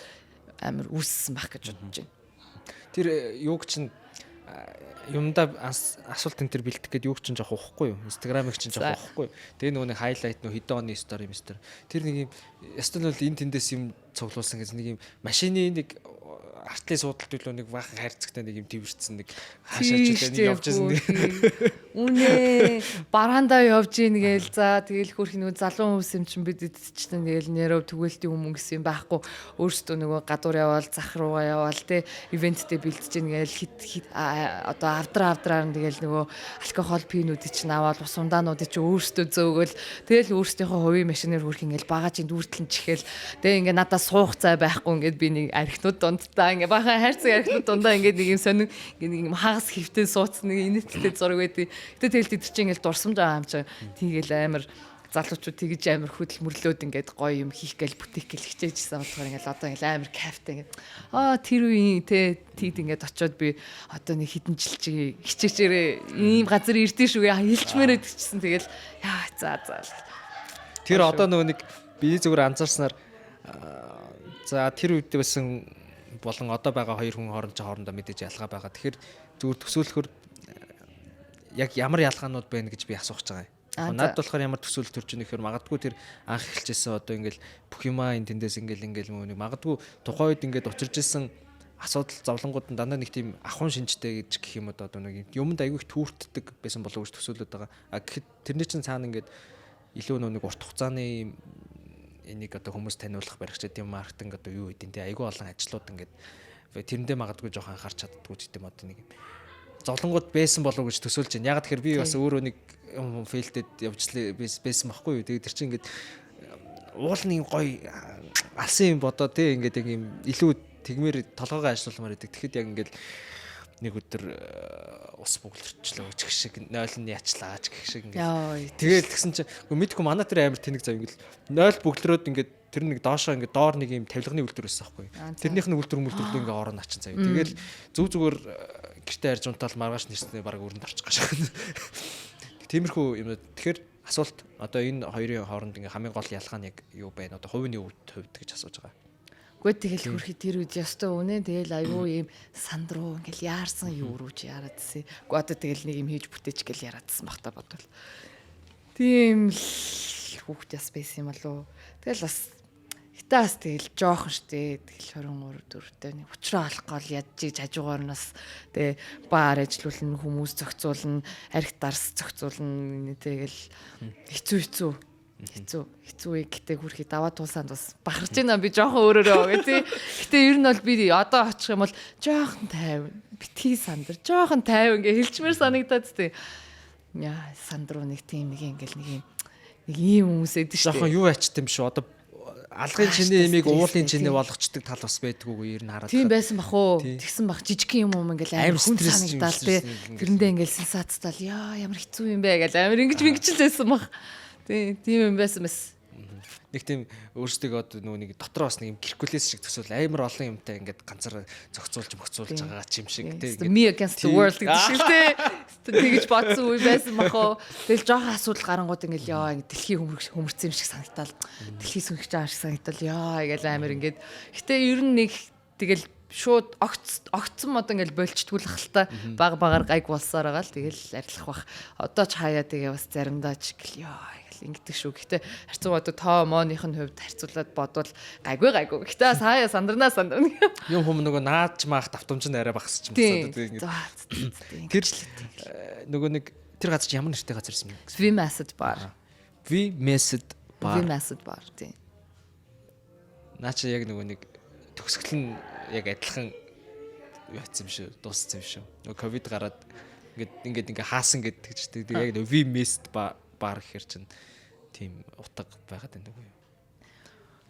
амар үүссэн байх гэж бодож байна. Тэр юуг чинь юмдаа асуулт энэ төр бэлдэх гээд юуг чинь жоох уухгүй юу? Инстаграмыг чинь жоох уухгүй юу? Тэгээ нөгөө нэг хайлайт нөө хэдэн оны стори мистер. Тэр нэг юм ястал бол энэ тэндээс юм цуглуулсан гэж нэг юм машины нэг артлын суудалт төлөө нэг баахан хайрцагтай нэг юм твэрсэн нэг хаашаач нэг явж байсан нэг үнэ бараандаа явж ийн гээл за тэгэл хөрх нөгөө залуу хүмүүс юм чинь бид идчихсэн тэгэл нэрөө түгэлтийн хүмүүс гэсэн юм байхгүй өөрсдөө нөгөө гадуур яваал зах руугаа яваал те ивенттэй бэлдэж ийн гээл хит одоо авдраар тэгэл нөгөө алкогол пинүүдийг чинь аваад ус ундаануудыг чинь өөрсдөө зөөгөл тэгэл өөрсдийнхөө хувийн машинаар хөрх ингээл багаж ин дүүртлэн чихэл тэгээ ингээ надад суух цай байхгүй ингээд би нэг архинууд дундтаа ингээ бахан хайрцаг архинууд дундаа ингээ нэг юм сонин ингээ нэг хагас хөвтөө суудсан нэг инээдтэй зураг байдیں۔ Гэтэ тэгэл тэд чинь ингээл дурсамж байгаа юм чи тийгэл амар залуучууд тэгж амар хөдөл мөрлөөд ингээд гоё юм хийх гээл бүтээх гээл хичээжсэн болохоор ингээл одоо ингээл амар кайфтай ингээд тэр үеийн те тийд ингээд очиод би одоо нэг хідэн жил чи хичээчээрээ ийм газар ирдэ шүүгээ хэлчмээр идчихсэн тэгэл яа за тэр одоо нөгөө нэг би зүгээр анзаарснаар за тэр үед байсан болон одоо байгаа хоёр хүн хоорондоо мэдээж ялгаа байгаа. Тэгэхээр зүгээр төсөөлөхөр яг ямар ялгаанууд байна гэж би асуух гэж байгаа юм. Надад болохоор ямар төсөөлөл төрж ийнэ гэхээр магадгүй тэр анх эхэлжсэн одоо ингээл бүх юмаа энэ тэндээс ингээл мөн магадгүй тухайн үед ингээд учирж исэн асуудал зовлонгууд нь дандаа нэг тийм ахуйн шинжтэй гэж гэх юм одоо нэг юмд аягүй их түүртдэг байсан болов уу гэж төсөөлөд байгаа. Гэхэд тэрний чинь цаана ингээд илүү нэг урт хугацааны энийг одоо хүмүүс таниулах баригчид юм маркетинг одоо юу гэдэг нь аягүй олон ажлууд ингээд тэрэндээ магадгүй жоохон анхаарч чаддгүй ч гэдэм одоо нэг зовлонгууд байсан болов уу гэж төсөөлж байна. Яг тэгэхээр би бас өөрөө нэг фейлдэд явжлаа байсан байхгүй юу. Тэгээд тэр чинь ингээд уулын гоё алсын юм бодоо тий ингээд яг юм илүү тэгмээр толгоогоо ажилуулмаар байдаг. Тэгэхэд яг ингээд нэг өдөр ус бүглэрчлээ гэх шиг 0 нь ячлаач гэх шиг ингээд. Тэгээд тэгсэн чинь мэдгүй манай тэр амар тэнэг зав ингээд 0 бүглэрөөд ингээд тэр нэг доошоо ингээд доор нэг юм тавилганы үйлдвэр байсан байхгүй. Тэрнийх нь үйлдвэр ингээ орон ачин зав. Тэгэл зүгээр гэртээ арж унтаал маргааш нэрснээ баг өрөнд орчих гэж байна. Тиймэрхүү юм. Тэгэхээр асуулт одоо энэ хоёрын хооронд ингээ хамгийн гол ялгаа нь яг юу байна? Одоо хувийн хувьд гэж асууж байгаа. Гэхдээ тэгэл хөрхи тэр үед ёстой үнэ тэгэл аюу ийм санд руу ингээл яарсан юу рууч яарадсэн. Гэхдээ одоо тэгэл нэг юм хийж бүтээч гэл яарадсан бах та бодвол. Тийм хүүхдээс байсан юм болов. Тэгэл бас хитаас тэгэл жоохон штэ тэгэл 23 4-тэй нэг уучраа алах гол ядж хажуугаар нас тэгээ баар ажиллуулна хүмүүс зохицуулна архи дарс зохицуулна тэгэл хэцүү гэхдээ хүрхий даваа туулсанд бас бахарч байна би жоохон өөрөөрөө гэх тий. Гэтэ ер нь бол би одоо очих юм бол жоохон тайван битгий сандар жоохон тайван ингээ хэлчмээр санагдаад тий. Яа сандруу нэг тийм нэг ингээл нэг ийм хүмүүс эдэж тий. Жоохон юу ачт юм шүү. Одоо алгын чиний имийг уулын чиний болгочдөг тал бас байдгүй ер нь хараад. Тийм байсан бах уу. Тэгсэн бах жижиг юм ингээл амар хүн санагдаал тий. Тэрэндээ ингээл сенсацтал яа ямар хэцүү юм бэ гэл амар ингэж мэгчл байсан бах. Тийм юм байсан мэс. Нэг тийм өөрсдөө одоо нөгөө нэг дотроос нэг юм Геркулес шиг төсөөл амар олон юмтай ингээд ганцаар зохицуулж байгаа юм шиг тийм. Me against the world гэдэг шиг тийм. Тэгэж бодсон үе байсан бахоо. Тэгэл жоохон асуудал гарангууд ингээл яа дэлхий хөмөрцөн юм шиг санагдал. Дэлхий сүнхэж байгаа шиг санагдал яа гэж амар ингээд. Гэтэ ер нь нэг тэгэл шууд огцсон мод ингээл болчтгуулах л та багаар гайг болсоор байгаа л тэгэл арилах бах. Одоо ч хаяа тэгээ бас заримдаа ч гэл яа ингэдэг шүү. Гэхдээ харьцуу одоо тоо мооных нь хувьд харьцуулаад бодвол гайгүй. Гэхдээ сая сандарна. Юм хүм нөгөө наадч маах давтамж нь арай багасч юм байна. Тэр нөгөө нэг тэр газар ямар нэртэй газар юм бэ? V-Messed Bar. V-Messed Bar тийм. Наа чи яг нөгөө нэг төгсгөл нь яг адилхан яатсан юм шүү. Дууссан юм шүү. Нөгөө ковид гараад ингээд хаасан гэдэг чинь яг V-Messed Bar гэхэр чинь тийм утга байгаад байна уу?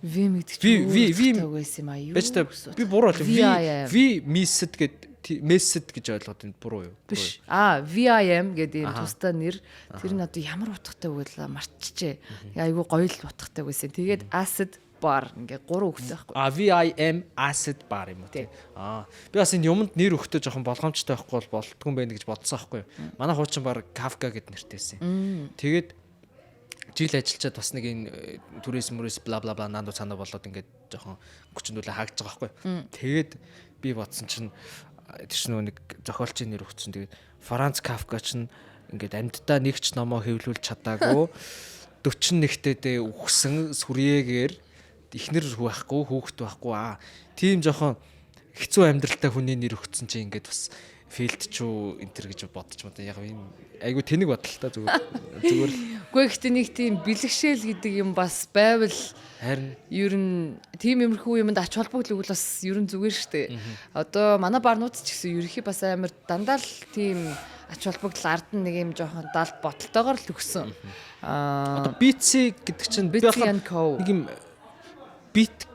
V-Messed байсан юм аа юу? Би буруу л V-Messed гэд Messed гэж ойлгоод энэ буруу юу? Биш. VIM гэдэг юм тусдаа нэр. Тэр нь одоо ямар утгатай вэ л марччихжээ. Айгу гоё л утгатай байсан. Тэгээд acid bar ингээ 3 өгтэй байхгүй. VIM acid bar юм уу тий. Би бас энэ юмд нэр өгтөө жоохон болгоомжтой байхгүй бол болтгүй юм байна гэж бодсон байхгүй. Манай хуучин бар Kafka гэд нэртэйсэн. Тэгээд жил ажиллачаад бас нэг энэ туризм бла бла бла наандуу цаанаа болоод ингээд жоохон хүчнүүлээ хаагдж байгаа байхгүй. Тэгээд би бодсон чинь тэр чинь нэг зохиолчийн нэр өгсөн. Тэгээд Франц Кафка чинь ингээд амьддаа нэгч номоо хэвлүүлж чадаагүй 41-тэдээ үхсэн сүрьеэгээр ихнэр байхгүй хүүхэд байхгүй тийм жоохон хэцүү амьдралтай хүний нэр өгсөн чинь ингээд бас филд ч үү энтер гэж бодож байна. Яг энэ айгу тэнэг бодлоо зүгээр л. Гэхдээ ихтэй нэг тийм бэлгшээл гэдэг юм бас байвал харин ер нь тийм юмрхүү юмд ач холбогдол бас ер нь зүгээр штэ. Одоо манай барнууд ч гэсэн ерөнхий бас амар дандаа л тийм ач холбогдол ард нь нэг юм жоохон далд боталтойгоор л өгсөн. Одоо BC гэдэг чинь би нэг юм бит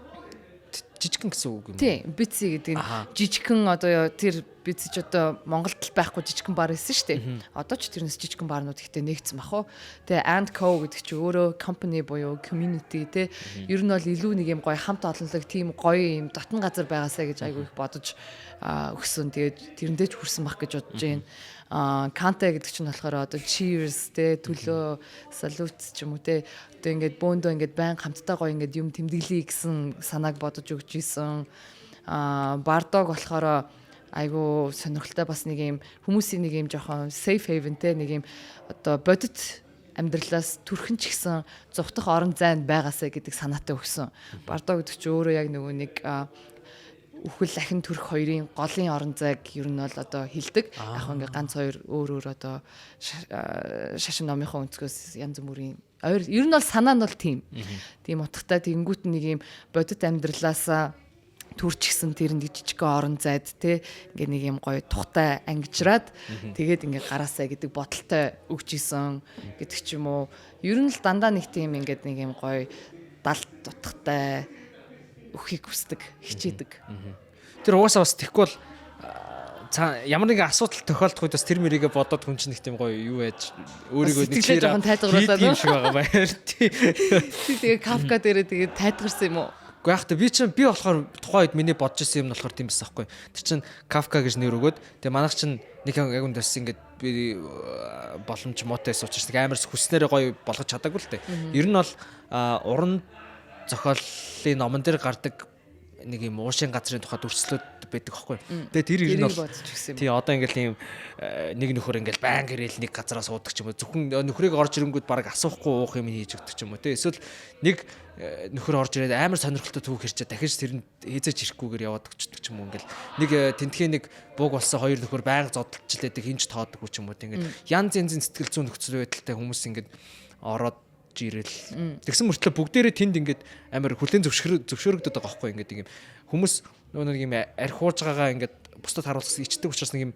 жижигхэн гэсэн үг юм. Тийм, битси гэдэг нь жижигхэн одоо тэр битси ч одоо Монголд л байхгүй жижигхэн бар байсан шүү дээ. Одоо ч тэрнээс жижигхэн барнууд ихтэй нэгдсэн бах уу. Тэгээ and co гэдэг чи өөрөө company буюу community те. Ер нь бол илүү нэг юм гоё хамт олонлог тийм гоё юм дотн газар байгаасаа гэж айгүй их бодож өгсөн. Тэгээд тэрэндээ ч хүрсэн бах гэж бодож байна. Канте гэдэг чинь болохоор одоо cheers те төлөө salute ч юм уу те одоо ингээд бөөндөө ингээд байн хамтдаа гоё ингээд юм тэмдэглэе гэсэн санааг бодож өгч исэн. Бардог болохоор айгу сонирхолтой бас нэг юм хүмүүсийн нэг юм жоохон safe haven те нэг юм одоо бодит амьдралаас түрхэн ч гэсэн зугтах орон зайд байгаасаа гэдэг санаатай өгсөн. Бардог гэдэг чинь өөрөө яг нөгөө нэг үхэл ахин төрх хоёрын голын орон зайг ер нь бол одоо хилдэг. Яг ингээ ганц хоёр өөр одоо шашин номынхоо өнцгөөс янз бүрийн ер нь бол санаа нь бол тийм. Тийм утгатай тэгэнгүүт нэг юм бодит амьдралаасаа төрчихсэн тэрэнд жижигхэн орон зайд те ингээ нэг юм гоё тухтай ангижраад тэгээд ингээ гараасаа гэдэг бодолтой өгч исэн гэдэг ч юм уу. Ер нь л дандаа нэг тийм ингээд нэг юм гоё далд утгатай өхийг хүсдэг, хичээдэг. Тэр угаасаа бас тэггүй бол ямар нэгэн асуудал тохиолдох үед бас тэр мөрийгэ бодоод хүн чинь нэг тийм гоё юу яаж өөрийгөө нэг тийм жоохон тайлгаруулаад юм шиг байгаа байр. Тэгээ Kafka дээрээ тэгээ тайлгарсан юм уу? Гэхдээ би болохоор тухайн үед миний бодож ирсэн юм нь болохоор тийм байсан байхгүй. Тэр чинь Kafka гэж нэр өгөөд тэгээ манайх чинь нэг яг үнд бас ингээд би боломж мотойс учраас нэг амар хүснээрээ гоё болгож чадаагүй л дээ. Ер нь бол уран зохиолын номон дээр гардаг нэг юм уушийн газрын тухай дүрслэлүүд байдаг аахгүй. Тэгээ тэр ер нь бол тий одоо ингээл ийм нэг нөхөр ингээл баян гэрэл нэг газараа суудаг ч юм уу. Зөвхөн нөхрийг орж ирэнгүүт баг асуухгүй уух юм хийж өгдөг ч юм уу. Тий эсвэл нэг нөхөр орж ирээд амар сонирхолтой түүх хэрчээ дахиж тэр нь хизээч ирэхгүйгээр яваад өгчдөг ч юм уу. Ингээл нэг тентхээ нэг бууг болсон хоёр нөхөр байнга зодтолж лээдэг хинж тоодоггүй ч юм уу. Ингээл янз янзын сэтгэл зүйн нөхцөл байдалтай хүмүүс ингээд ороод ирэл. Тэгсэн мөртлөө бүгдээрээ тэнд ингээд амар хүлэн зөвшөөрөгдөд байгаа байхгүй ингээд юм хүмүүс нэг юм архиууж байгаагаа ингээд бусдад харуулсан ичдэг учраас нэг юм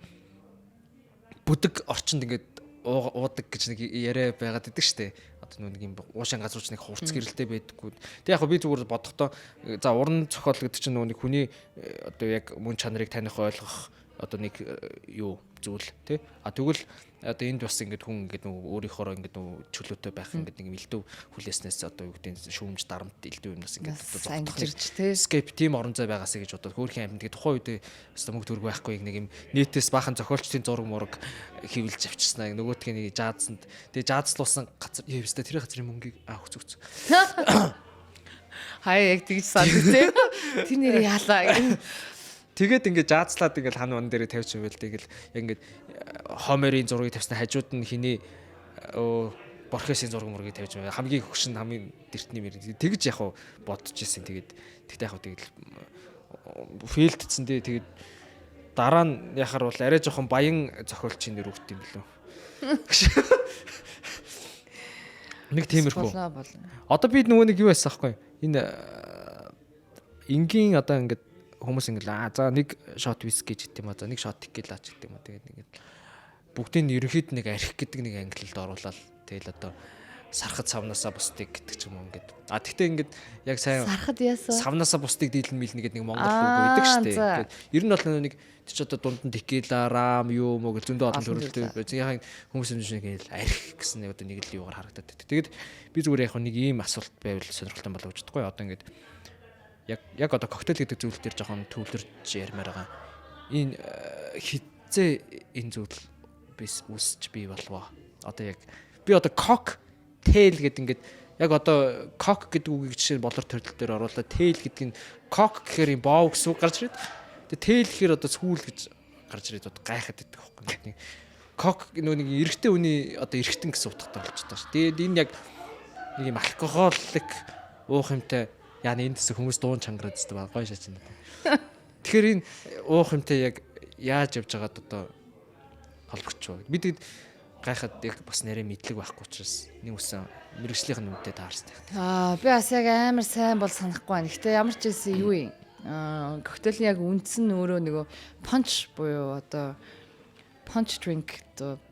бүдэг орчинд ингээд уудаг гэж нэг яриа байгаад идэг штэ. Одоо нэг юм уушин газрууч нэг хурц гэрэлтэй байдаггүй. Тэг яг би зүгээр бодохдоо за уран зохиол гэдэг чинь нэг хүний одоо яг мөн чанарыг таних ойлгох одоо нэг юу зүйл тий. Тэгвэл одоо энд бас ингээд хүн ингээд өөрийнхоороо ингээд чөлөөтэй байх ингээд нэг илдв хүлээснээс одоо юу гэдэг шүүмж дарамт илдв юм бас ингээд зогтохлж тий. Escape team орон зай байгаасаа гэж бодоод хөөрхийн амьд гэдэг тухайн үед бас мөнгө төрг байхгүй нэг юм нийтээс баахан зохиолчдын зураг мураг хөвлж авчирснаа нөгөөдгөө нэг жаадсанд тэгээ жаадслуулсан газар явста тэр газрын мөнгийг хөцөц. Хаяа яг тэгж сандаг тий. Тэр нэр яалаа. Тэгээд ингээд жаацлаад ингээд хан ван дээр тавьчих юм байл тэгэл яг ингээд Хомерийн зургийг тавьсан хажууд нь хиний Борхесийн зураг мургийг тавьж байгаа хамгийн хөгшин хамгийн дэртний мэр тэгж яг бодож ирсэн тэгээд тэгтээ яг тэгэл фейлдсэн дээ тэгээд дараа нь яхаар бол арай жоохон баян зохиолчийн нэр өгт юм билүү. Нэг тиймэрхүү. Одоо би нөгөө нэг юу байсан аахгүй энэ энгийн одоо ингээд хүмүүс ингээл за нэг шот виски гэж гэдэг юм аа за нэг шот текила ч гэдэг юм аа тэгээд ингээд бүгдийг нь ерөнхийд нэг архих гэдэг нэг ангилалд оруулаад тэгэл одоо сархад савнасаа бусдыг гэдэг ч юм уу ингээд. А тэгтээ ингээд яг сайн Сархад яасан? савнасаа бусдыг дийлэн мэлнэ гэдэг нэг монгол үг байдаг шүү дээ. Ингээд ер нь бол нэг тэр ч одоо дунд нь текила, рам юу мөг зөндөө олон төрөлтэй байж. Яг хүмүүс юм шиг ингээд арх гэсэн нэг одоо нэг л юугаар харагдаад байдаг. Тэгээд би зүгээр яг нэг ийм асуулт байвал сонирхолтой болов гэж бодохгүй. Одоо ингээд яг одоо коктейл гэдэг зүйл дээр жоохон төвлөрж ярмаар байгаа. Энэ хитцээ энэ зүйл бис үсч бий болвоо. Одоо яг би одоо коктейл гэдэг ингээд яг одоо кок гэдэг үгийг жишээ нь болор төрөл дээр оруулаад тейл гэдэг нь кок гэхээр юм боо гэсэн үг гарч ирээд. Тэгээ тейл гэхээр одоо сүүл гэж гарч ирээд одоо гайхаад идэх байхгүй. Кок нэг эрэгтэй хүний одоо эрэгтэн гэсэн утгатай болчиход байгаа шүү. Тэгээд энэ яг нэг юм алкоголик уух юмтай яа энэ дэс хүмүүс дуун чангараад зү байгаа гоё шатна. Тэгэхээр энэ уух юмтай яг яаж явж байгаад одоо холбогч. Бид гайхаад яг бас нэрээ мэдлэг байхгүй учраас нэг үсэн мэрэгжлийнх нь үнэтэй таарстай. Би бас яг амар сайн бол санахгүй байна. Гэтэ ямар ч байсан юу юм. Коктейлийн яг үндс нь өөрөө нөгөө punch буюу одоо punch drink одоо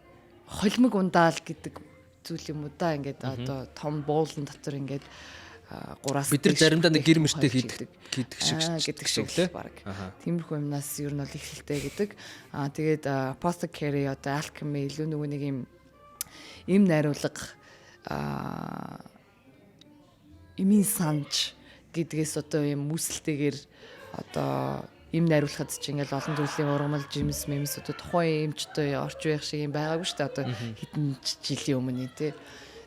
холимог ундаал гэдэг зүйл юм уу да. Ингээд одоо том буулан дотор ингээд 3-аас бид нар заримдаа нэг гэр мөртэй хийдэг шиг л баг. Тиймэрхүү юмнаас ер нь бол ихэлтэй гэдэг. Тэгээд apothecary одоо alchemy илүү нөгөө нэг им найруулга имийн санж гэдгээс одоо юм мүсэлтэйгээр одоо им найруулахад ч ингээл олон төрлийн ургамал жимс мемс одоо тухайн эмчтэй орч байх шиг юм байгаагүй шүү дээ. Одоо хэдэн жилийн өмнө тий.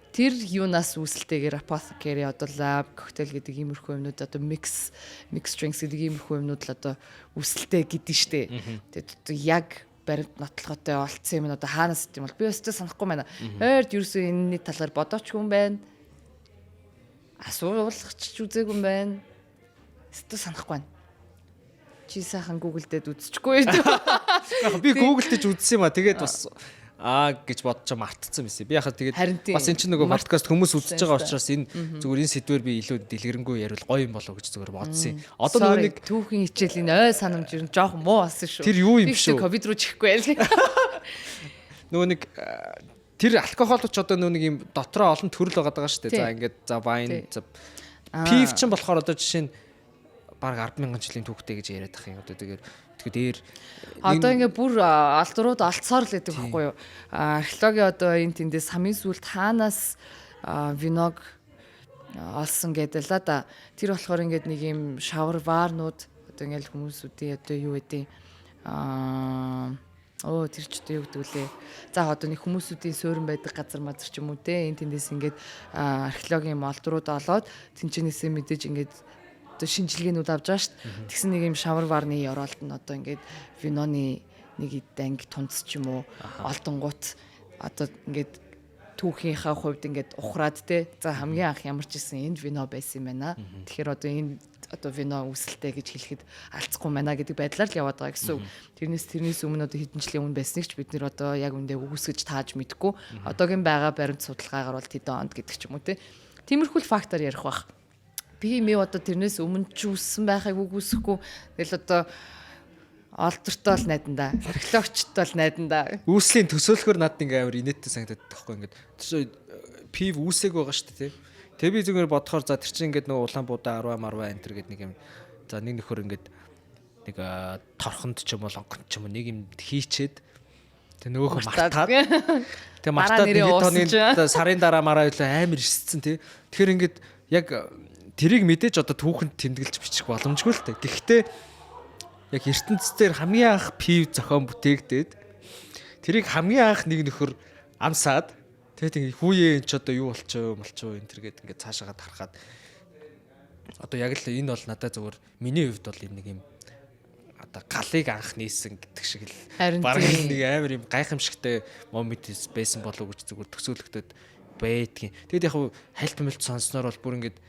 Тэр юунаас үүсэлтэйгээр apothecary одоо lab коктейл гэдэг иймэрхүү юмнууд одоо mix drinks гэдэг иймэрхүү юмнууд л одоо үүсэлтэй гэдэг нь штэ. Тэгээд одоо яг баримт нотлохотой олцсон юм одоо хаанаас гэм бол би өстэй санахгүй байна. Хойд ерөөсөө энэний талаар бодооч хүн байна. Асуулгач үзээгүй юм байна. Өстэй санахгүй байна. Чи сайхан Google дээр үзчихгүй юу? Яг би Google дээр үзсэн юм а. Тэгээд бас гэж бодож мартцсан байсан. Би яхаа тэгээд бас эн чинь нөгөө подкаст хүмүүс үзэж байгаа учраас энэ зүгээр энэ сэдвээр би илүү дэлгэрэнгүй яриул гоё юм болов гэж зүгээр бодсон юм. Одоо нөгөө нэг түүхийн хичээлийн ой санамж ер нь жоохон муу болсон шүү. Тэр юу юм шүү? Ковид руу чихгүй байл. Нөгөө нэг тэр алкоголч одоо нөгөө нэг юм дотроо олон төрөл байгаа шүү дээ. За ингээд за вайн за пив ч болохоор одоо жишээ нь баг 10,000 жилийн түүхтэй гэж яриад ах юм. Одоо тэгээд дээр одоо ингээ бүр алдрууд алцсаар л гэдэг байхгүй юу. Археологи одоо энэ тэндээс хамгийн сүүлд хаанаас виног олсон гэдэг л да. Тэр болохоор ингээд нэг юм шавар ваарнууд одоо ингээл хүмүүсүүдийн одоо юу гэдэг тэр ч одоо юу гэдэг үлээ. За одоо нэг хүмүүсүүдийн суурин байдаг газар мазар ч юм уу те энэ тэндээс ингээд археологийн молдрууд олоод тэнчнээсээ мэдээж ингээд одоо шинжилгээнүүд авч байгаа шүү дээ. Тэгсэн нэг юм шавар варны оролт нь одоо ингээд виноны нэг данг тунц ч юм уу олдонгууд одоо ингээд түүхийнхаа хувьд ингээд ухраад те за хамгийн анх ямар ч гэсэн энд вино байсан юм байна. Тэгэхээр одоо энэ одоо вино үсэлтэй гэж хэлэхэд алцахгүй байна гэдэг байдлаар л яваад байгаа гэсэн. Тэрнээс өмнө одоо хэдэн жилийн өмнө байсныг ч бид нэр одоо яг үндэ үгүйсгэж тааж мэдгүй. Одоогийн байгаа баримт судалгаагаар бол тэдэн онд гэдэг ч юм уу те. Тиймэрхүү фактор ярих бах. Би одоо тэрнээс өмнө ч үссэн байхыг үгүйсэхгүй. Тэгэл одоо олдортой л найдандаа, археологчтой л найдандаа. Үүслийн төсөөлөхөр надад ингээ амар инээдтэй санагдаад байхгүй ингээд пив үүсэг байгаа шүү дээ тий. Тэгээ би зүгээр бодохоор за тэр чинь ингээд нөгөө улаан буудаа 10 марваа энэ төр гэдэг нэг юм. За нэг нөхөр ингээд нэг торхонд ч юм уу лонгонд ч юм уу нэг юм хийчээд тэгээ нөгөөхөө мартаад. Тэгээ мартаад нэг тооны сарын дараа мараа илүү амар ирсцэн тий. Тэгэхээр ингээд яг тэрийг мэдээж одоо түүхэнд тэмдэглэж бичих боломжгүй л дээ. Гэхдээ яг ертөнцийн хамгийн анх пив зохион бүтээгдээд тэрийг хамгийн анх нэг нөхөр амсаад тэгээд хүүе энэ ч одоо юу болчихоо энэ төр гээд ингээд цаашаагаа тархаад одоо яг л энэ бол надад зөвөр миний хувьд бол энэ нэг юм одоо галыг анх нээсэн гэдэг шиг л баг нэг амар юм гайхамшигтай момент байсан болов уу гэж зөвөр төсөөлөгдөд байдгийн. Тэгэд яг хальт мэлт сонсноор бол бүр ингээд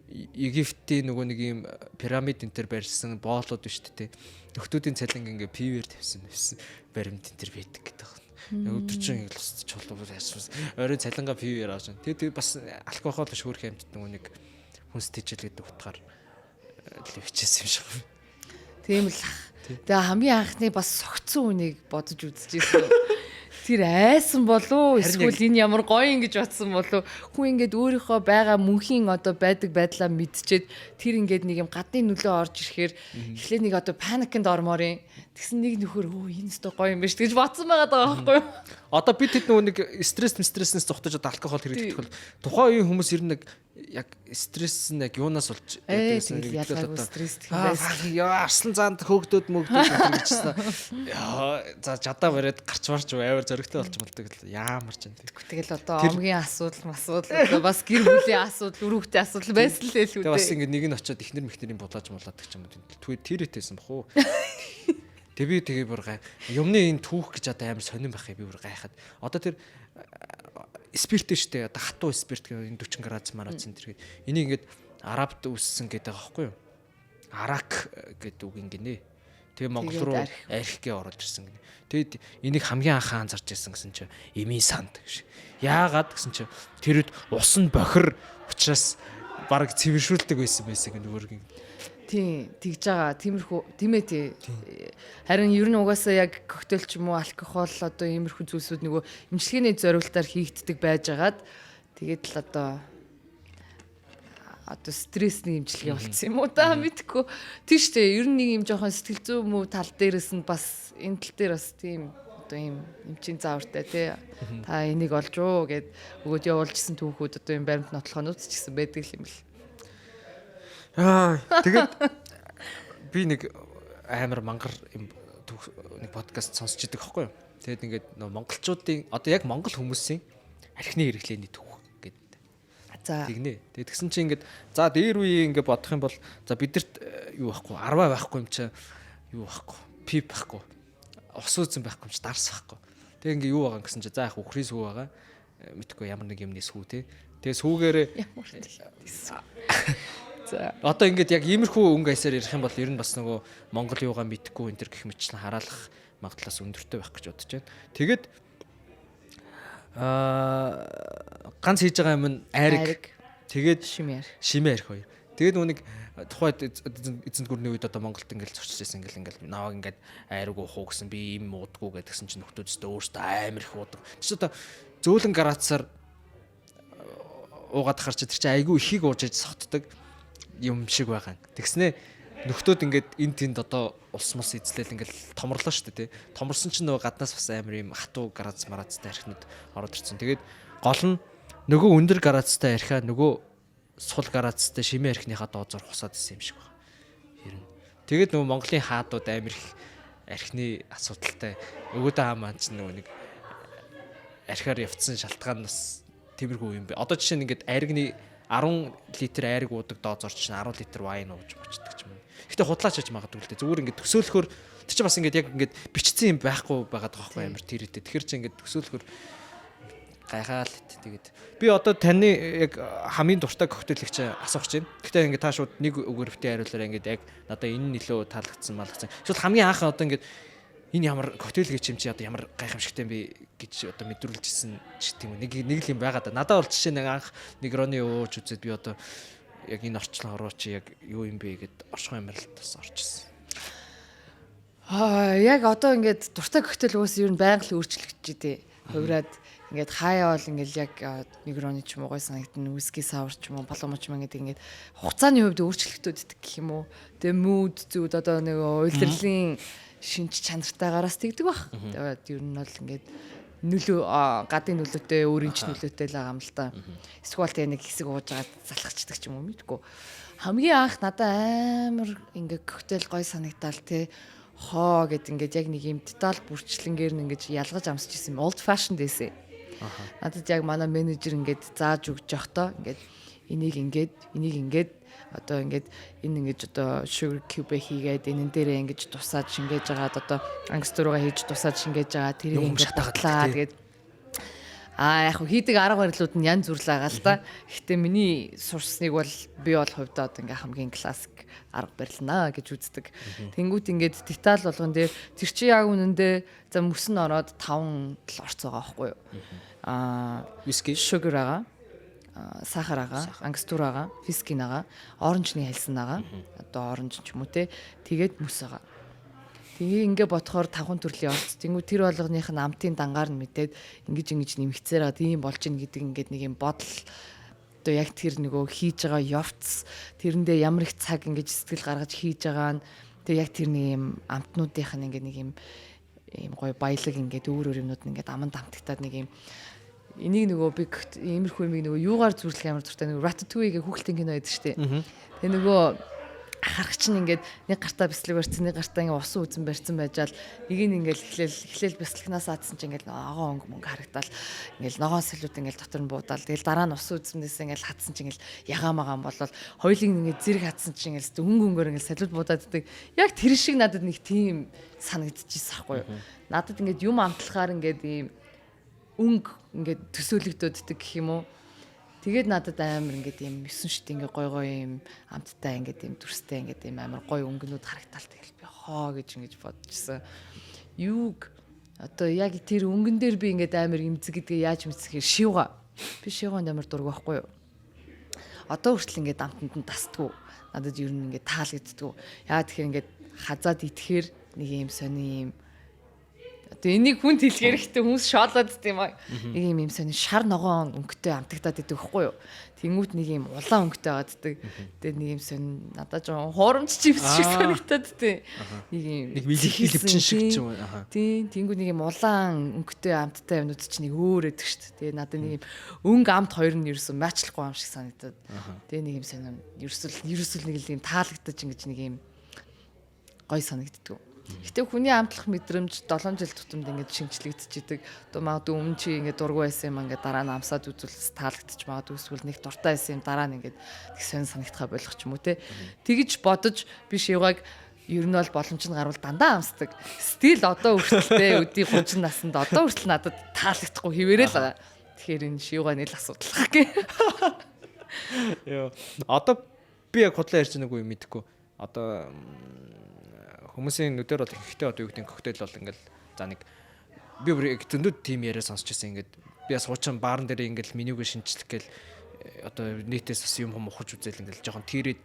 Египтийн нөгөө нэг юм пирамид энэ төр барьсан боолууд биш үү те. Нөхдүүдийн цалин ингээ пивэр тавьсан баримт энэ төр байдаг гэдэг. Өдөржин инглиш чулуу яасан. Орой цалингаа пивэр авсан. Тэгээд бас алкогол шүүрх юмт нөгөө нэг хүнс тэжэл гэдэг утгаар л хичээсэн юм шиг. Тийм л. Тэгээ хамгийн анхны бас согцсон үнийг бодож үзчихсэн. Тэр айсан болов эсвэл энэ ямар гоё ингэж бодсон болов хүн ингээд өөрийнхөө байгаа мөнхийн одоо байдаг байдлаа мэдчихэд тэр ингээд нэг юм гадны нөлөө орж ирэхээр эхлээ нэг одоо паникнд ормоор юм тэгсэн нэг нөхөр энэ өстө гоё юм биш гэж бодсон байгаа даа байхгүй юу Одоо бид хэд нөгөө нэг стresснээс зугтаж одоо алкогол хэрэглэх бол тухайн үеийн хүмүүс ер нь нэг яг стресс нь яг юунаас болж байсан юм ялгаагүй стресс яа арслан заанд хөөгдөд мөгдөд яа за жадаа бариад гарч марч аваар зөрөгтэй болч болдог яамар ч юм тэгэл одоо омгийн асуудал бас гэр бүлийн асуудал өрөвтэй асуудал байсан л л үү тэгээ бас ингэ нэг нь очиод ихнэр мэхнэрийн булааж муулаад гэх юм тэр итэйсэн бах уу тэгээ бүр юмны энэ түүх гэж одоо амар сонирн байх би бүр гайхаад одоо тэр спирт штэ одоо хатуу спирт гэх энэ 40 градус маразин тэр энийг ингээд арабд үүссэн гэдэг байгаа байхгүй юу арак гэдэг үг ингэнэ тэгээ Монгол руу архигээ орж ирсэн гэнэ тэгэд энийг хамгийн анх анзарч ирсэн гэсэн чинь эми санд гэж яагаад гэсэн чинь тэрэд ус нь бохир учраас баг цэвэршүүлдэг байсан гэнэ өөргэн Тийм тэгж байгаа тиймэрхүү тийм ээ тий. Харин ер нь угаасаа яг коктейл ч юм уу алкогол одоо иймэрхүү зүйлсүүд нөгөө имчилгээний зорилгоор хийгддэг байжгаад тэгээд л одоо стрессний имчилгээ болцсон юм уу та мэдхгүй тийм шүү дээ. Ер нь нэг юм жоохон сэтгэл зүй мүү тал дээрээс нь бас энэ тал дээр бас тийм одоо ийм эмчийн заавартай тий. Та энийг олж уу гэд өгөөд явуулжсэн түүхүүд одоо юм баримт нотлохонууд ч гэсэн байдаг юм бэл. Тэгээд би нэг амар мангар нэг подкаст сонсч идэг байхгүй юу. Тэгээд ингээд нөө монголчуудын одоо яг монгол хүмүүсийн архины хэрэглээний түүх гэдэг. За тэгнэ. Тэгээд тэгсэн чинь ингээд за дээр үеийн ингээд бодох юм бол за бидэрт юу байхгүй арваа байхгүй юм чи юу байхгүй пип байхгүй ус үзэн байхгүй юм чи дарс байхгүй. Тэгээд ингээд юу байгаа гэсэн чи за яг үхрийн сүү байгаа. Мэдхгүй ямар нэг юмний сүү те. Тэгээд сүүгээрээ одоо ингээд яг иймэрхүү өнгө аясаар ярих юм бол ер нь бас нөгөө Монгол юугаа мэдхгүй энэ төр гэх мэт чинь хараалах магадлалаас өндөртэй байх гэж бодож байна. Тэгээд ганц хийж байгаа юм нь айраг. Тэгээд шимээр хоёр. Тэгээд нүг тухайд эзэнт гүрний үед одоо Монголд ингээд зурчиж байсан ингээл наваг ингээд айраг уухуу гэсэн би ийм уудгүй гэдгсэн чинь нөхдөөдөө өөртөө амар их уудаг. Чи одоо зөөлөн градусаар уугаад харч тэр чинь айгүй ихийг уужиж согтдаг юм шиг байгаа. Тэгснэ нөхдөөд ингээд эн тэнд одоо улс мус эзлээл ингээд томрлоо шүү дээ. Томорсон чинь нөгөө гаднаас бас амар юм хатуу градус маразтай архинууд ороод ирсэн. Тэгээд гол нь нөгөө өндөр градустай архиа нөгөө сул градустай шимээ архиныхаа доозоор хусаад исэн юм шиг байна. Ер нь. Тэгээд нөгөө Монголын хаадууд амар их архины асуудалтай. Өгөөдөө хаамаа ч нөгөө нэг архиар явцсан шалтгаан бас тиймэрхүү юм бэ. Одоо жишээ нь ингээд айргны 10 литр айраг уудаг доозоор чинь 10 литр вайн ууж бочдөг ч юм. Гэтэ худлаач хийж магадгүй л дээ. Зүгээр ингээд төсөөлөхөр тэр чинь бас ингээд яг ингээд бичсэн юм байхгүй байгаад байгаа байхгүй амар тэр идэв. Тэгэхээр чи ингээд төсөөлөхөр гайхаал тэгээд би одоо таны яг хамгийн дуртай коктейлийг чи асуух гэж байна. Гэтэ ингээд та шууд нэг үгээр битээ хариулаараа ингээд яг надаа энэ нөлөө таалагдсан малгцсан. Эсвэл хамгийн анх одоо ингээд энэ ямар коктейл гэж юм чи одоо ямар гайхамшигтай юм бэ гэж одоо мэдрүүлжсэн ч тийм үү. Нэг л юм байгаа да. Надад бол жишээ нэг анх Негроны ууж үзээд би одоо яг энэ орчлон ороо чи яг юу юм бэ гэд оршихуй амралтаас орчихсон. Яг одоо ингээд дуртай коктейл уус ер нь байнга л өөрчлөгдөж идэв. Хувраад ингээд хаяа бол ингээд яг Негроны ч юм уу гой санагдана, whisky sour ч юм уу, paloma ч юм ингээд хугацааны хувьд өөрчлөгдөд гэх юм уу. Тэгээ mood зүуд одоо нэг уйлдрлын шинж чанартайгаараас тэгдэг бах. Тэгээд ер нь бол ингээд нөлөө гадны нөлөөтэй өөрийн ч нөлөөтэй л байгаа юм л та. Эсвэл тэгээ нэг хэсэг ууж агаад залхацдаг ч юм уу мэдгүй. Хамгийн анх надад амар ингээд коктейл гой санагдал те хоо гэд ингээд яг нэг юм деталь бүрчлэнгээр нь ингээд ялгаж амсч ирсэн юм. Old fashioned дэсэ. Надад яг манай менежер ингээд зааж өгч явахдаа ингээд энийг ингээд одоо ингээд энэ ингэж одоо sugar cube хийгээд энэ дээрээ ингэж тусаад шингээж агаад одоо ангстуруугаа хийж тусаад шингээж агаад тэрийг ингэж татлаа тэгээд яг хийдэг арга барилууд нь янз бүр л байгаа л да. Гэхдээ миний сурсныг бол би бол хувьдаа одоо ингээ хамгийн классик арга барилнаа гэж үздэг. Тэнгүүт ингээд деталь болгон дээр тэр чи яг үнэндээ за мөс нь ороод 5 л орц байгаа байхгүй юу? Whisky, sugar ага, сахар ага, ангстур ага, вискин ага, оранжны хальсан ага. Одоо оранж ч юм уу те. Тэгээд мөс ага. Тэгээ ингээ бодохоор 5 төрлийн орц. Тэнгүү тэр болгоных нь амтын дангаар нь мэдээд ингэж нэмэгцээр байгаа тийм болж ийн гэдэг ингээд нэг юм бодол одоо яг тэр нөгөө хийж байгаа явц тэрэндээ ямар их цаг ингэж сэтгэл гаргаж хийж байгаа нь тэгээ яг тэр нэг юм амтнуудынх нь ингээд нэг юм гоё баялаг ингээд өөр юмнууд нь ингээд аманд амтагтаад нэг юм энийг нөгөө би иймэрхүү юмыг нөгөө юугаар зүрлэх амар дуртай нөгөө Ratatouille гэх хүүхэлдэйн кино байдаг шүү дээ. Тэгээ нөгөө харах чинь ингээд нэг гартаа бислэг барьсан нэг гартаа ингээд усан үзэн барьсан байжаал нэг нь ингээд эхлээл бислэгнаас аадсан чинь ингээд агаа өнгө мөнгө харагдаал ингээд ногоон салют ингээд дотор нь буудаал тэгэл дараа нь усан үзэмнээс ингээд хатсан чинь ингээд ягаамагаан болол хоёулыг ингээд зэрэг хатсан чинь ингээд өнгөөр ингээд салют буудаадаг яг тэр шиг надад нэг тийм санагдчихсэн байхгүй юу. Надад ингээд юм амтлахаар ингээд ийм өнгө ингээд төсөөлөгдөөддөг гэх юм уу. Тэгээд надад амар ингээд юм 9 шит ингээд гой юм амттай ингээд юм дүрстэй ингээд юм амар гой өнгөнүүд харагтаал тэгэл би хоо гэж ингэж бодчихсон. Юуг одоо яг тэр өнгөн дээр би ингээд амар имзэг гэдгээ яаж мэдсэхээр шивга. Би шивганд амар дург байхгүй юу. Одоо хүртэл ингээд амтанд нь тасдгүй. Надад ер нь ингээд таалагддгүй. Яа тэгэхээр ингээд хазаад итгэхээр нэг юм сони юм одоо энийг хүнд хэлгээр ихтэй хүмүүс шоолоод тийм аа. Нэг юм сони шар ногоон өнгөтэй амтагдаад идэг байхгүй юу. Тэнгүүт нэг юм улаан өнгөтэй байгааддаг. Тэгээд нэг юм сони надад жоо хуурамч чивс шиг санагдаад тийм. Нэг юм нэг билипчин шиг ч юм аа. Тийм тэнгүүт нэг юм улаан өнгөтэй амттай юмнууд чинь нэг өөр өдөг шүү дээ. Тэгээд надад нэг юм өнгө амт хоёр нь ерөөсөн матчлахгүй юм шиг санагдаад. Тэгээд нэг юм сони ерөөсөл нэг юм таалагдаж ингэж нэг юм гой санагддаг. Гэтэ хүний амтлах мэдрэмж 7 жил тутамд ингээд шинжлэгдчихэдэг. Одоо магадгүй өмнө чи ингээд дургу байсан юм ингээд дараа нь амсаад үзүүлсэн таалагдчих магадгүй эсвэл нэг дуртай байсан юм дараа нь ингээд их сонь санагдахаа болох ч юм уу те. Тэгж бодож би шивгаг ер нь бол боломж нь гарвал дандаа амсдаг. Стил одоо хүртэлтэй өдий 30 наснд одоо хүртэл надад таалагдахгүй хിവэрэл байгаа. Тэгэхээр энэ шивга нэл асуудал гэх. Йоо. Одоо би яг худлаа ярьж байгааг юу мэдэхгүй. Одоо хүмүүсийн нүдээр бол ихтэй одоо юу гэдэг коктейл бол ингээл за нэг би бүр зөндөө тим яриа сонсч байсан ингээд би бас хуучин баарн дээр ингээл менюг шинжлэх гээл одоо нийтээс бас юм ухаж үзэл ингээл жоохон тийрээд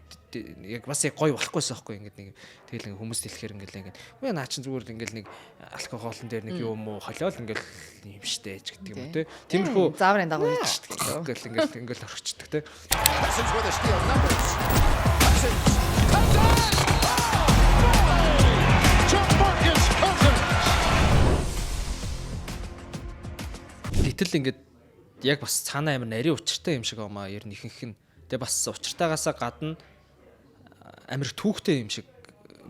яг бас яг гоё болохгүйсэн байхгүй ингээд нэг тэгэл хүмүүс дэлэхээр ингээл үе наа чин зүгээр ингээл нэг алкоголн дээр нэг юм уу холиол ингээл юм штэ ч гэдэг юм уу те тиймэрхүү зааврын дагуу хийчихдэг гэл ингээл орхичдаг те Гэтэл ингээд яг бас цаанаа амар нарийн учиртай юм шиг амаа ер нь ихэнх нь. Тэгээ бас учиртайгаасаа гадна амар түүхтэй юм шиг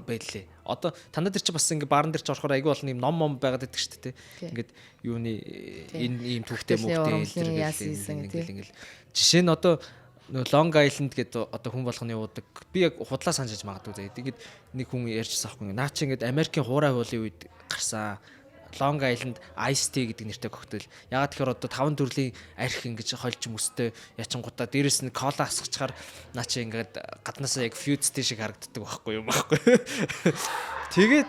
байлээ. Одоо танад дээр чи бас ингээд баарн дээр ч орохоор айгүй болно юм ном байгаад байдаг шүү дээ. Ингээд юуны энэ ийм түүхтэй мөхтэй ингээл жишээ нь одоо Long Island гэдэг одоо хүн болгоны уудаг. Би яг худлаа санджиж магадгүй заа. Тэгээд нэг хүн ярьжсэн аахгүй. Наа чи ингээд Америкийн хуурай хуулын үед гарсан Long Island Ice Tea гэдэг нэртэй коктейл. Ягаад тэгэхээр одоо 5 төрлийн арх ингэж хольж мөстэй ячингуудаа дээрэс нь кола асгачаар наа чи ингээд гаднаасаа яг fuse tea шиг харагддаг байхгүй юм байхгүй. Тэгээд